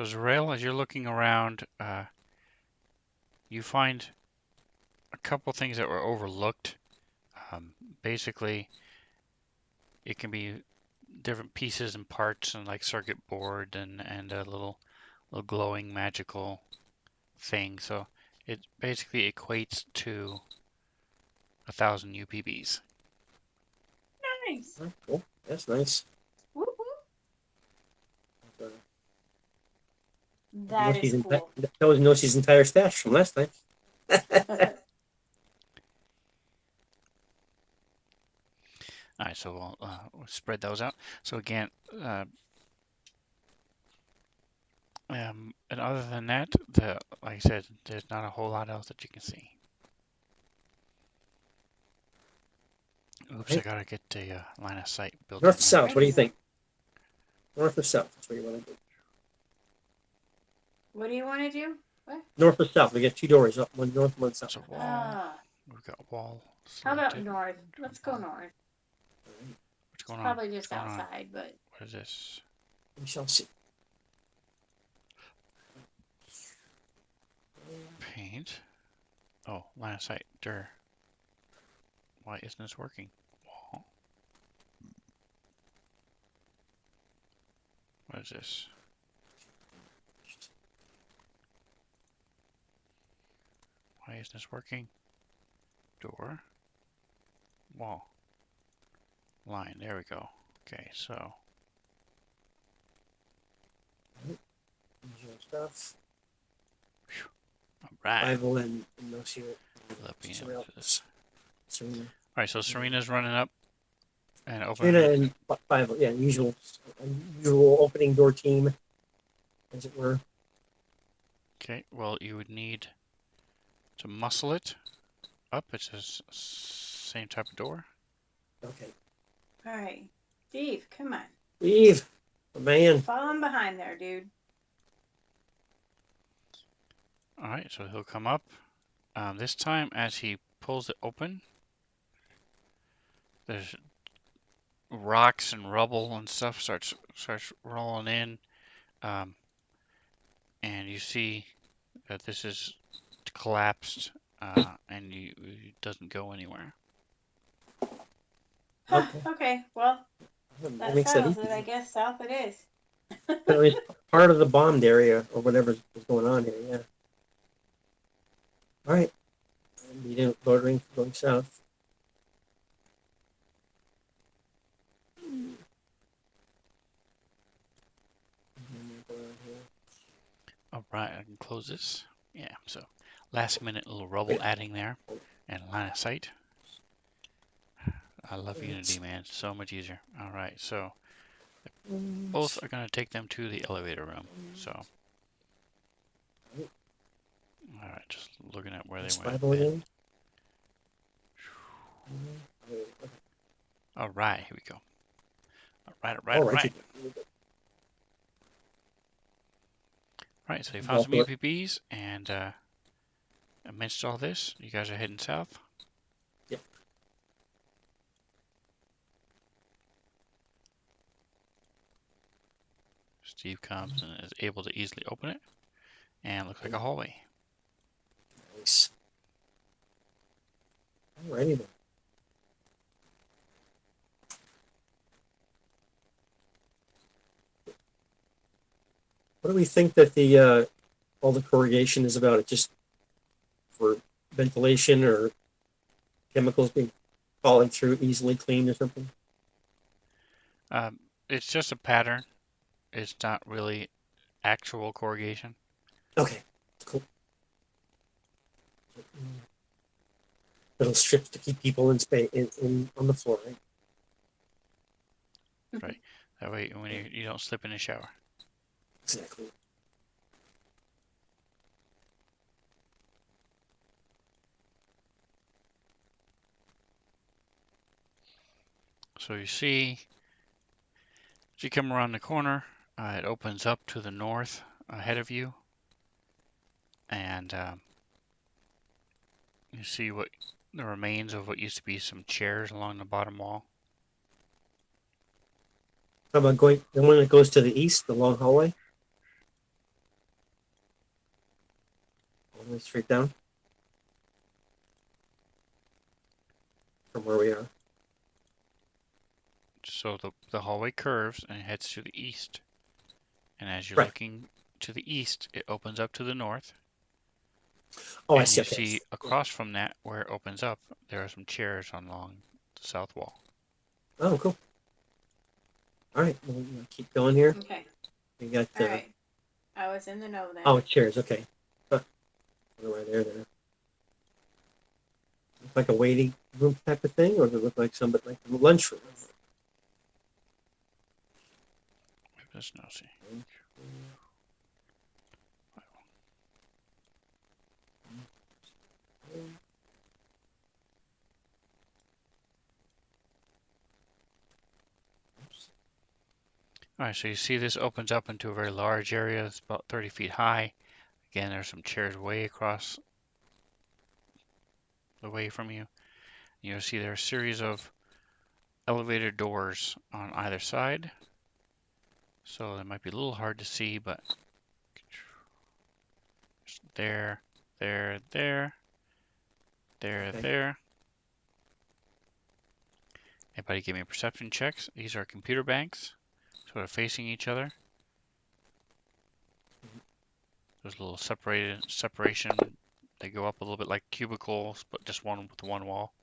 Zerael, as you're looking around, you find a couple things that were overlooked. Basically, it can be different pieces and parts, and like circuit board and a little glowing magical thing. So it basically equates to 1,000 UPBs. Nice. Oh, cool. That's nice. Whoop, whoop. Uh, That is cool. That was Nosie's entire stash from last time. All right, so we'll spread those out. So again, and other than that, like I said, there's not a whole lot else that you can see. Oops, Right. I gotta get a line of sight built. North to south, what do you think? North or south? That's what you want to do. What do you want to do? What? North or south? We got two doors, one north, one south. It's a wall. Ah. We've got a wall. How about selected. north? Let's go north. What's going on? Probably just What's going on? outside, but What is this? We shall see. Paint. Oh, line of sight. There. Why isn't this working? Wall. What is this? Why isn't this working? Door. Wall. Line. There we go. Okay, so. Usual stuff. All right. Rival and Nosie. All Serena. right, so Serena's running up and opening. Serena and five, yeah, usual opening door team, as it were. Okay, well, you would need to muscle it up. It's the same type of door. Okay. all right. Steve, come on. Eve, the man. Falling behind there, dude. All right, so he'll come up. This time, as he pulls it open, there's rocks and rubble and stuff starts rolling in, um, and you see that this is collapsed, and it doesn't go anywhere. Huh, Okay. okay, well, That that makes that settles easy. it. I guess south it is. Apparently it's part of the bombed area or whatever is going on here. Yeah. All right. Meeting loitering going south. All right, I can close this. Yeah, so last minute little rubble adding there, and line of sight. I love Unity, man. So much easier. All right, so both are going to take them to the elevator room. So, all right, just looking at where they went. Again. All right, here we go. All right, All right. All right, so they found some UPBs and amidst all this, you guys are heading south. Yep. Steve comes and is able to easily open it, and looks like a hallway. Nice. Alrighty then. What do we think that the all the corrugation is about? It just for ventilation or chemicals being falling through easily clean or something? It's just a pattern. It's not really actual corrugation. Okay, cool. Little strips to keep people in space in on the floor, right? Right. That way, when you don't slip in the shower. Exactly. So you see, as you come around the corner, it opens up to the north ahead of you, and you see what the remains of what used to be some chairs along the bottom wall. How about going the one that goes to the east, the long hallway? All the way straight down from where we are. So the hallway curves and heads to the east. And as you're Right. looking to the east, it opens up to the north. Oh, and I see. you see across from that, where it opens up, there are some chairs along the south wall. Oh, cool. All right, we'll keep going here. Okay. We got All right. I was in the know then. oh, chairs. Okay. Huh. Right there. Look like a waiting room type of thing, or does it look like somebody like a lunchroom? There's no see. All right, so you see this opens up into a very large area. It's about 30 feet high. Again, there's some chairs way across the way from you. You'll see there are a series of elevator doors on either side. So that might be a little hard to see, but there, there, there, there, Okay. there. Anybody give me perception checks? These are computer banks, sort of facing each other. There's a little separation. They go up a little bit like cubicles, but just one with one wall.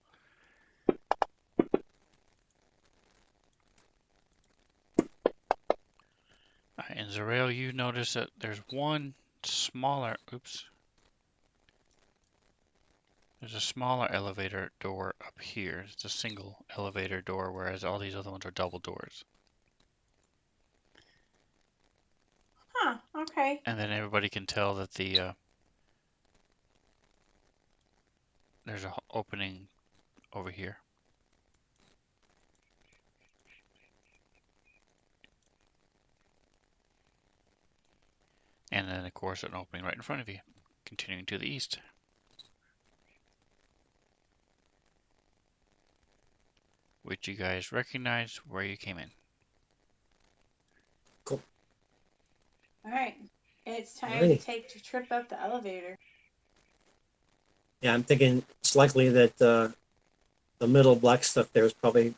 In Zerail, you notice that there's one smaller, there's a smaller elevator door up here. It's a single elevator door, whereas all these other ones are double doors. Huh, okay. And then everybody can tell that there's an opening over here. And then, of course, an opening right in front of you, continuing to the east. which you guys recognize where you came in. Cool. All right. It's time to Alrighty. take the trip up the elevator. Yeah, I'm thinking it's likely that the middle black stuff there is probably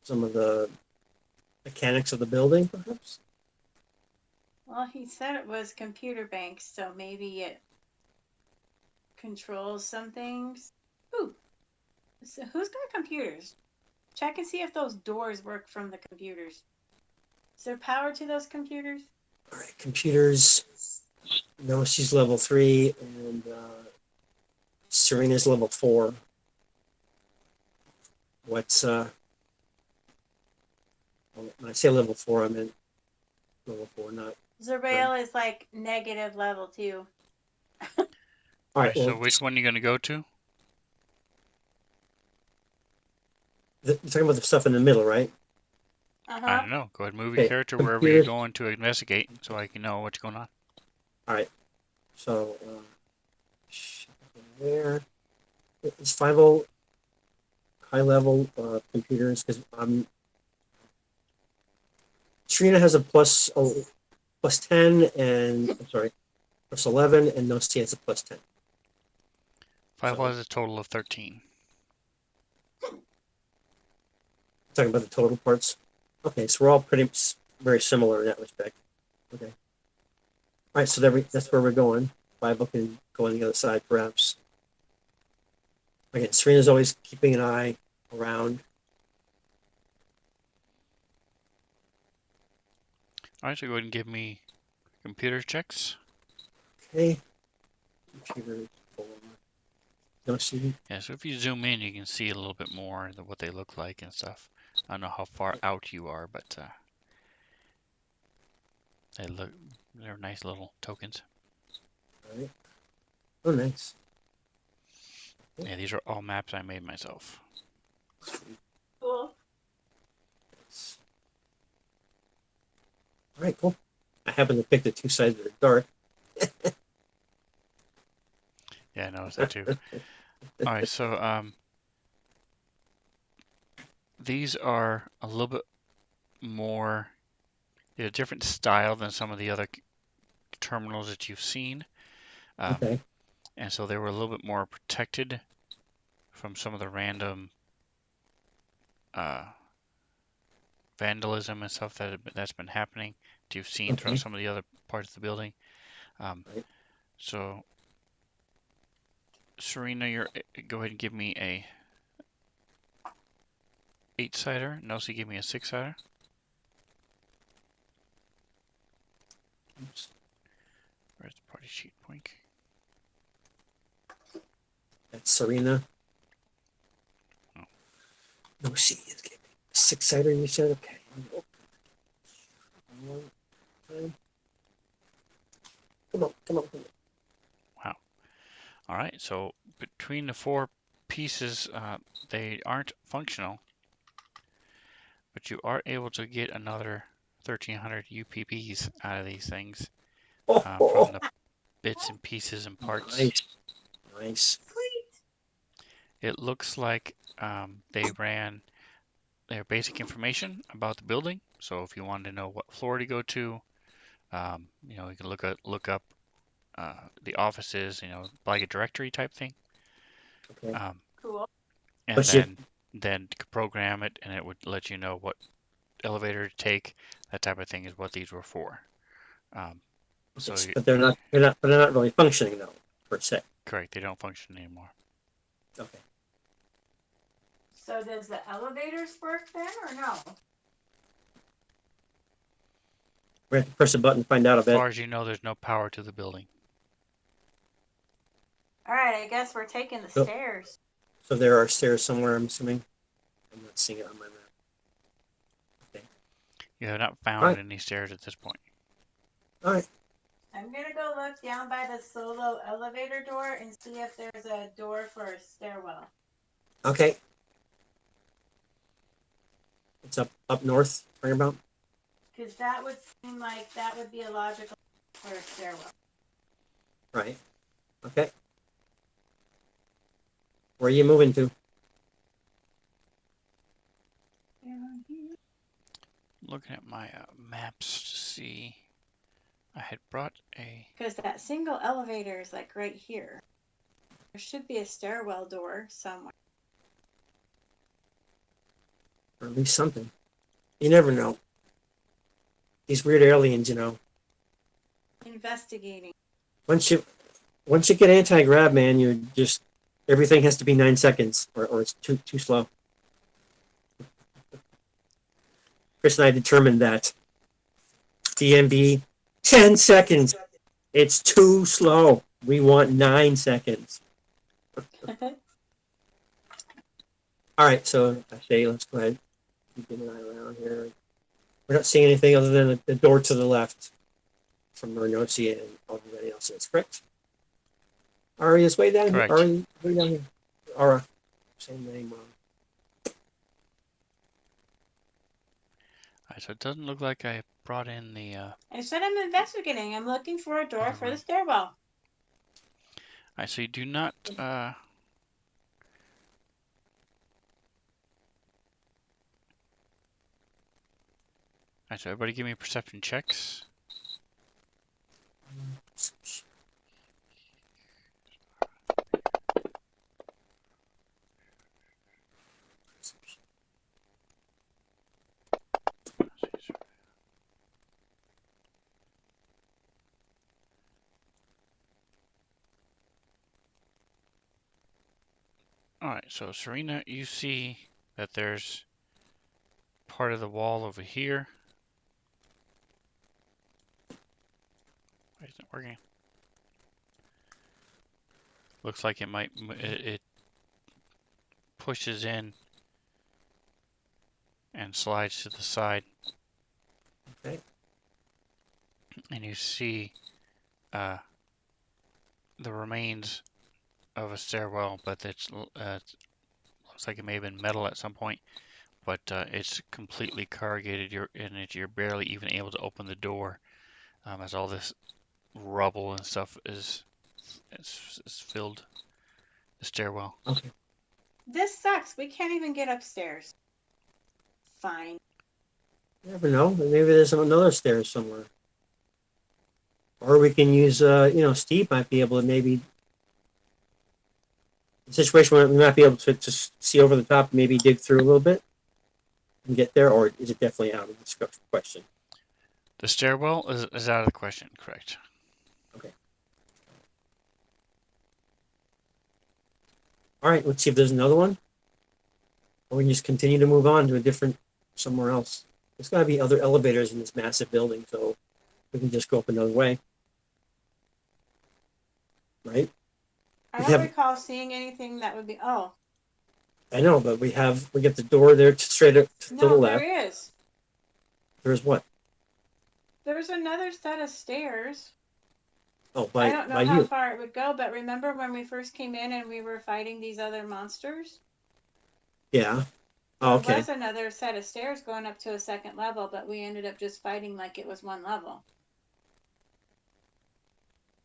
some of the mechanics of the building, perhaps. Well, he said it was computer banks, so maybe it controls some things. Ooh, so who's got computers? Check and see if those doors work from the computers. Is there power to those computers? All right, computers. No, she's level 3, and Serena's level 4. What's when I say level 4, I meant level 4, not. Zerail is like negative level 2. All right. So Well, which one are you going to go to? you're talking about the stuff in the middle, right? I don't know. Go ahead and move your Okay. character wherever you're Computers. going to investigate so I can know what's going on. All right. So there. It's 50 high level computers because Trina has a plus 10, and I'm sorry, plus 11, and Nosti has a plus 10. 5 So was a total of 13. talking about the total parts. Okay, so we're all very similar in that respect. Okay. All right, so that's where we're going. 5 can go on the other side, perhaps. Again, Serena's always keeping an eye around. Alright, so go ahead and give me computer checks. Okay. Computer. No see. Yeah, so if you zoom in, you can see a little bit more of what they look like and stuff. I don't know how far out you are, but they're nice little tokens. All right. Oh, nice. Yeah, these are all maps I made myself. Cool. All right, cool. I happen to pick the 2 sides that are dark. Yeah, I noticed that too. Alright, so these are a little bit more, a different style than some of the other terminals that you've seen. Okay. And so they were a little bit more protected from some of the random vandalism and stuff that's been happening that you've seen throughout some of the other parts of the building. Right. So, Serena, go ahead and give me a 8-sider. Nelsie, give me a 6-sider. Oops. Where's the party sheet point? That's Serena. Oh. No, she is giving 6-sider, you said? Okay. Come on, come on, come on. Wow. All right. So between the 4 pieces, they aren't functional, but you are able to get another 1,300 UPPs out of these things from the bits and pieces and parts. Nice. Nice. Sweet. It looks like they ran their basic information about the building. So if you wanted to know what floor to go to, you can look up the offices, like a directory type thing. Okay. Cool. And But you, then program it, and it would let you know what elevator to take. That type of thing is what these were for. So but they're not really functioning though, per se. correct, they don't function anymore. Okay. So does the elevators work then or no? We have to press a button to find out a As bit. far as you know, there's no power to the building. All right, I guess we're taking the Nope. stairs. So there are stairs somewhere, I'm assuming. I'm not seeing it on my map. Okay. You have not found any stairs at this point. All right. I'm gonna go look down by the solo elevator door and see if there's a door for a stairwell. Okay. It's up north, talking about? Because that would seem like that would be a logical for a stairwell. Right. Okay. Where are you moving to? down here. Looking at my maps to see. I had brought a. Because that single elevator is like right here. There should be a stairwell door somewhere. Or at least something. You never know. These weird aliens, you know. Investigating. Once you get anti-grav, man, you're just everything has to be 9 seconds, or it's too slow. Chris and I determined that DMV 10 seconds. It's too slow. We want 9 seconds. All right, so I say let's go ahead. Keep an eye around here. We're not seeing anything other than the door to the left from Marnosi and everybody else is correct. Ari is way down here. Correct. Ari, way down here. Ara, same name wrong. Alright, so it doesn't look like I brought in the. I said I'm investigating. I'm looking for a door Other for the room. stairwell. Alright, so you do not. Alright, so everybody give me perception checks. Alright, so Serena, you see that there's part of the wall over here. Why isn't it working? Looks like it pushes in and slides to the side. Okay. And you see the remains of a stairwell, but it looks like it may have been metal at some point, but it's completely corrugated. You're barely even able to open the door, as all this rubble and stuff is filled the stairwell. Okay. This sucks. We can't even get upstairs. Fine. You never know. Maybe there's another stairs somewhere. Or we can use, Steve might be able to maybe. A situation where we might be able to see over the top, maybe dig through a little bit and get there, or is it definitely out of the question? The stairwell is out of the question, correct? Okay. All right, let's see if there's another one. Or we can just continue to move on to a different, somewhere else. There's got to be other elevators in this massive building, so we can just go up another way. Right? I We don't have- recall seeing anything that would be. Oh, I know, but we get the door there straight up to the no, left. there is. There's what? There's another set of stairs. Oh, I don't know by how you. far it would go, but remember when we first came in and we were fighting these other monsters? Yeah. There Oh, okay. was another set of stairs going up to a second level, but we ended up just fighting like it was one level.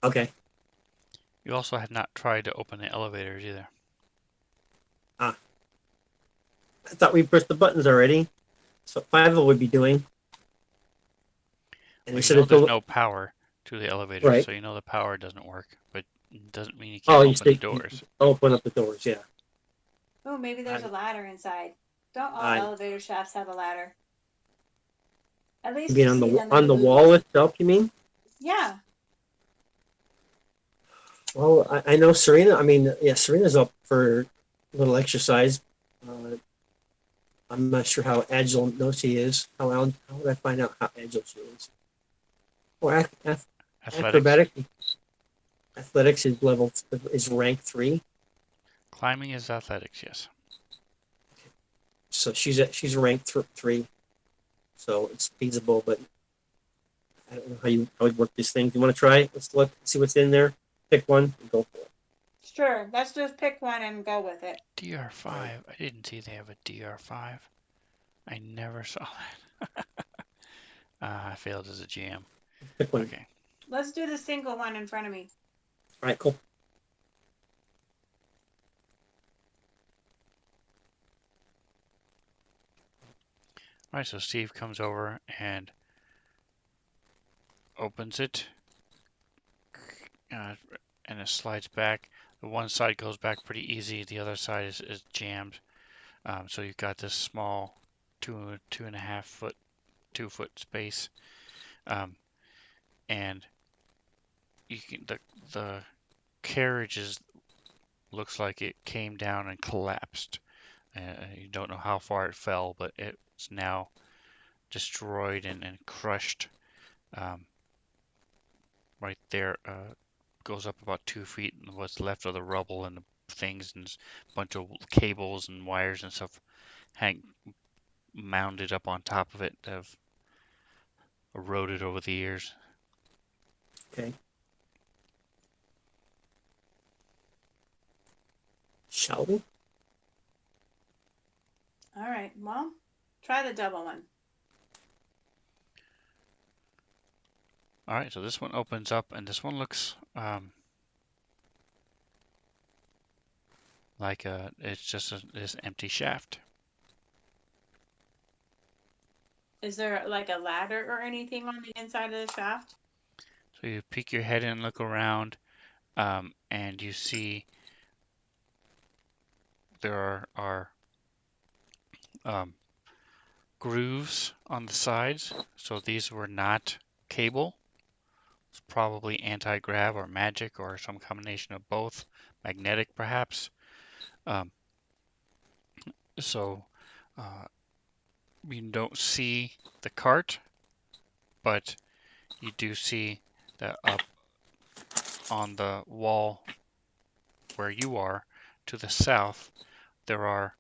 Okay. You also had not tried to open the elevators either. I thought we pressed the buttons already. So 5 would be doing. And Well, instead you know of there's no power to the elevators, Right. so you know the power doesn't work, but it doesn't mean you Oh, can't you open say the doors. open up the doors, yeah. Oh, maybe there's a ladder inside. Don't all I- elevator shafts have a ladder? At least You mean you on see the them in on the movies. wall itself, you mean? Yeah. Well, I know Serena. I mean, yeah, Serena's up for a little exercise. I'm not sure how agile Nosy is. How would I find out how agile she is? Or Athletics. acrobatic. Athletics is rank 3, Climbing is athletics, yes. so she's rank 3, so it's feasible. But I don't know how you would work this thing. Do you want to try it? Let's see what's in there. Pick one and go for it. Sure. Let's just pick one and go with it. DR5. I didn't see they have a DR5. I never saw that. I failed as a GM. Pick one. Okay. Let's do the single one in front of me. All right, cool. All right, so Steve comes over and opens it, uh, and it slides back. The one side goes back pretty easy. The other side is jammed. So you've got this small 2.5 foot, 2 foot space, um, and you can the carriage looks like it came down and collapsed. You don't know how far it fell, but it's now destroyed and crushed. Um, right there, goes up about 2 feet, and what's left of the rubble and the things and a bunch of cables and wires and stuff hang mounded up on top of it that have eroded over the years. Okay. Shall we? All right. Well, try the double one. All right, so this one opens up, and this one looks like it's just this empty shaft. Is there like a ladder or anything on the inside of the shaft? So you peek your head in and look around, and you see there are grooves on the sides. So these were not cable. It's probably anti-grav or magic or some combination of both, magnetic perhaps. Um, so you don't see the cart, but you do see that up on the wall where you are to the south, there are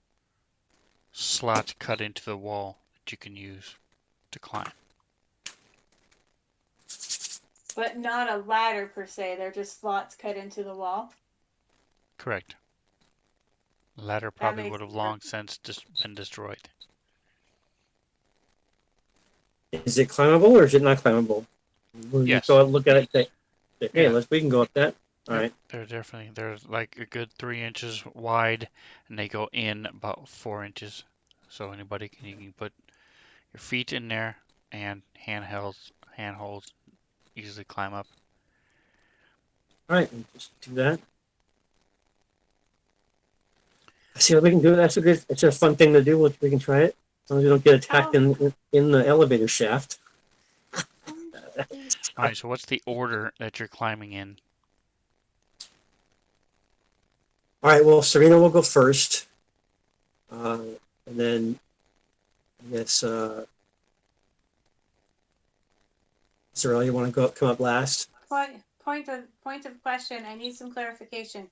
slots cut into the wall that you can use to climb. But not a ladder per se. They're just slots cut into the wall. Correct. The ladder That probably makes would have long since been destroyed. Is it climbable or is it not climbable? Will you Yes. go out and look at it and say, hey, Yeah. we can go up that? All Yep, right. they're like a good 3 inches wide, and they go in about 4 inches. So you can put your feet in there and handholds, easily climb up. All right, just do that. See what we can do. That's a good. It's a fun thing to do. We can try it. As long as we don't get attacked in the elevator shaft. All right, so what's the order that you're climbing in? All right. Well, Serena will go first, and then I guess Sorrel, you want to come up last? Point of question. I need some clarification.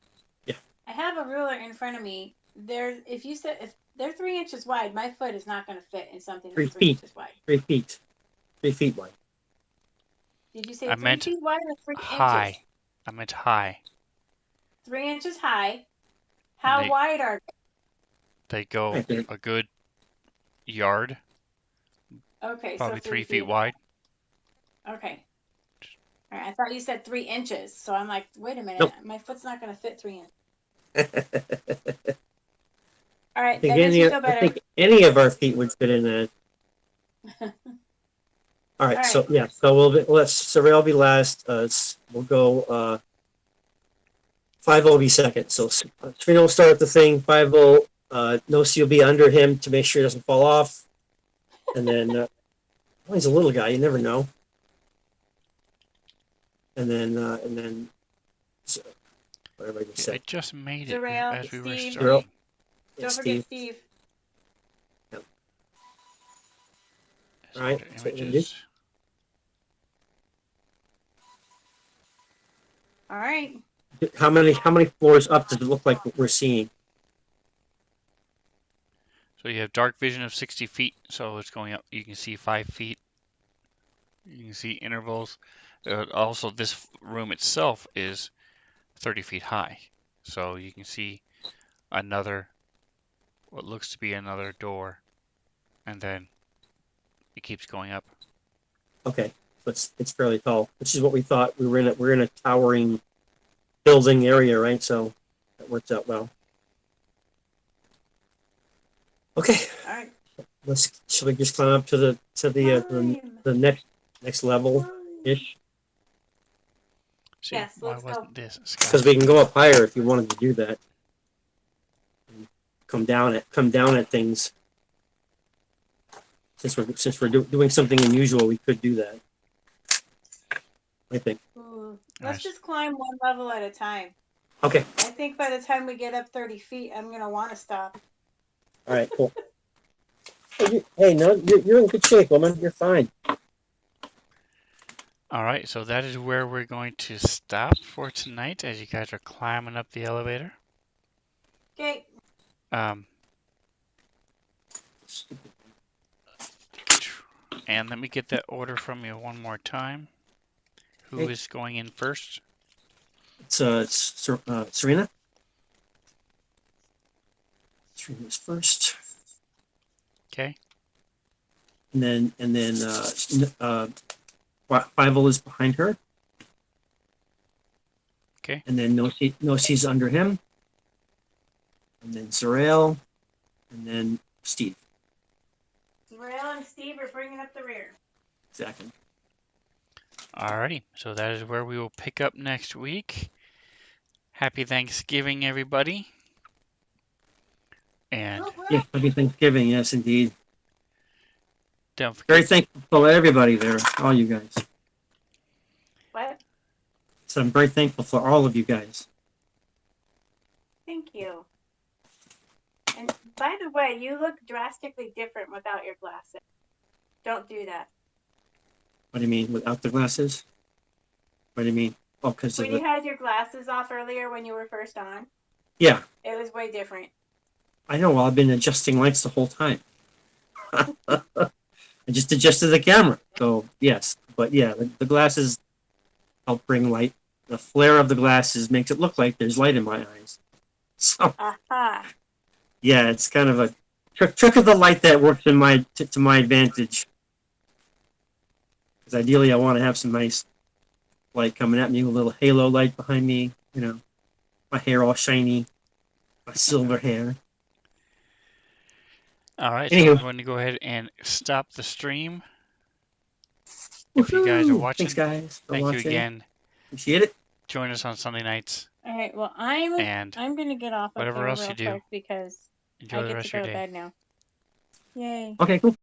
Yeah. I have a ruler in front of me. If they're 3 inches wide, my foot is not going to fit in something that's 3 inches wide. 3 feet. 3 feet wide. Did you say I 3 meant feet wide or 3 high. inches? I meant high. 3 inches high. How wide are they? They go a good yard. Okay, probably so 3 feet wide. Okay. All right, I thought you said 3 inches, so I'm like, wait a minute, Nope. my foot's not going to fit 3 inches. All right, I that makes me feel I better. think any of our feet would fit in that. All right, so yeah, so let's Sorrel be last. We'll go 5-0 be second. So Serena will start the thing. 5-0. Nosy will be under him to make sure he doesn't fall off. And then well, he's a little guy. You never know. And then so, whatever I just said. I just made it Sorrel, as we were Steve. starting. Don't forget Steve. Yep. So All right. images. All right. How many floors up does it look like we're seeing? So you have dark vision of 60 feet, so it's going up. You can see 5 feet. You can see intervals. Also, this room itself is 30 feet high, so you can see what looks to be another door, and then it keeps going up. Okay, so it's fairly tall, which is what we thought. We're in a towering building area, right? So that works out well. Okay. All right. Shall we just climb up to the next level ish? See, Yes, why let's go. wasn't this Because Scott? we can go up higher if you wanted to do that. And come down at things. Since we're doing something unusual, we could do that. I think. Ooh, let's Nice. just climb one level at a time. Okay. I think by the time we get up 30 feet, I'm gonna want to stop. All right. Cool. Hey, no, you're in good shape, woman. You're fine. All right, so that is where we're going to stop for tonight as you guys are climbing up the elevator. Okay. And let me get that order from you one more time. Who is going in first? It's Serena. Serena's first. Okay. And then Fievel is behind her. Okay. And then Nosie's under him. And then Zerael. And then Steve. Zerael and Steve are bringing up the rear. Exactly. Alrighty, so that is where we will pick up next week. Happy Thanksgiving, everybody. And Yeah, happy Thanksgiving. Yes, indeed. don't Very forget, thankful to everybody there, all you guys. What? So I'm very thankful for all of you guys. Thank you. And by the way, you look drastically different without your glasses. Don't do that. What do you mean, without the glasses? What do you mean? Oh, because of When you the... had your glasses off earlier when you were first on, Yeah, it was way different. I know. Well, I've been adjusting lights the whole time. I just adjusted the camera. So, yes. But yeah, the glasses help bring light. The flare of the glasses makes it look like there's light in my eyes. So, Aha. yeah, it's kind of a trick of the light that works in to my advantage. Because ideally, I want to have some nice light coming at me, a little halo light behind me. You know, my hair all shiny, my silver hair. alright, so I'm Anywho, going to go ahead and stop the stream. If you guys are watching, thanks guys for thank you watching. again. Appreciate it. Join us on Sunday nights. All right. Well, And I'm gonna get off of whatever here else real you do, quick because enjoy I the get rest to of your go to day. bed now. Yay. Okay, cool.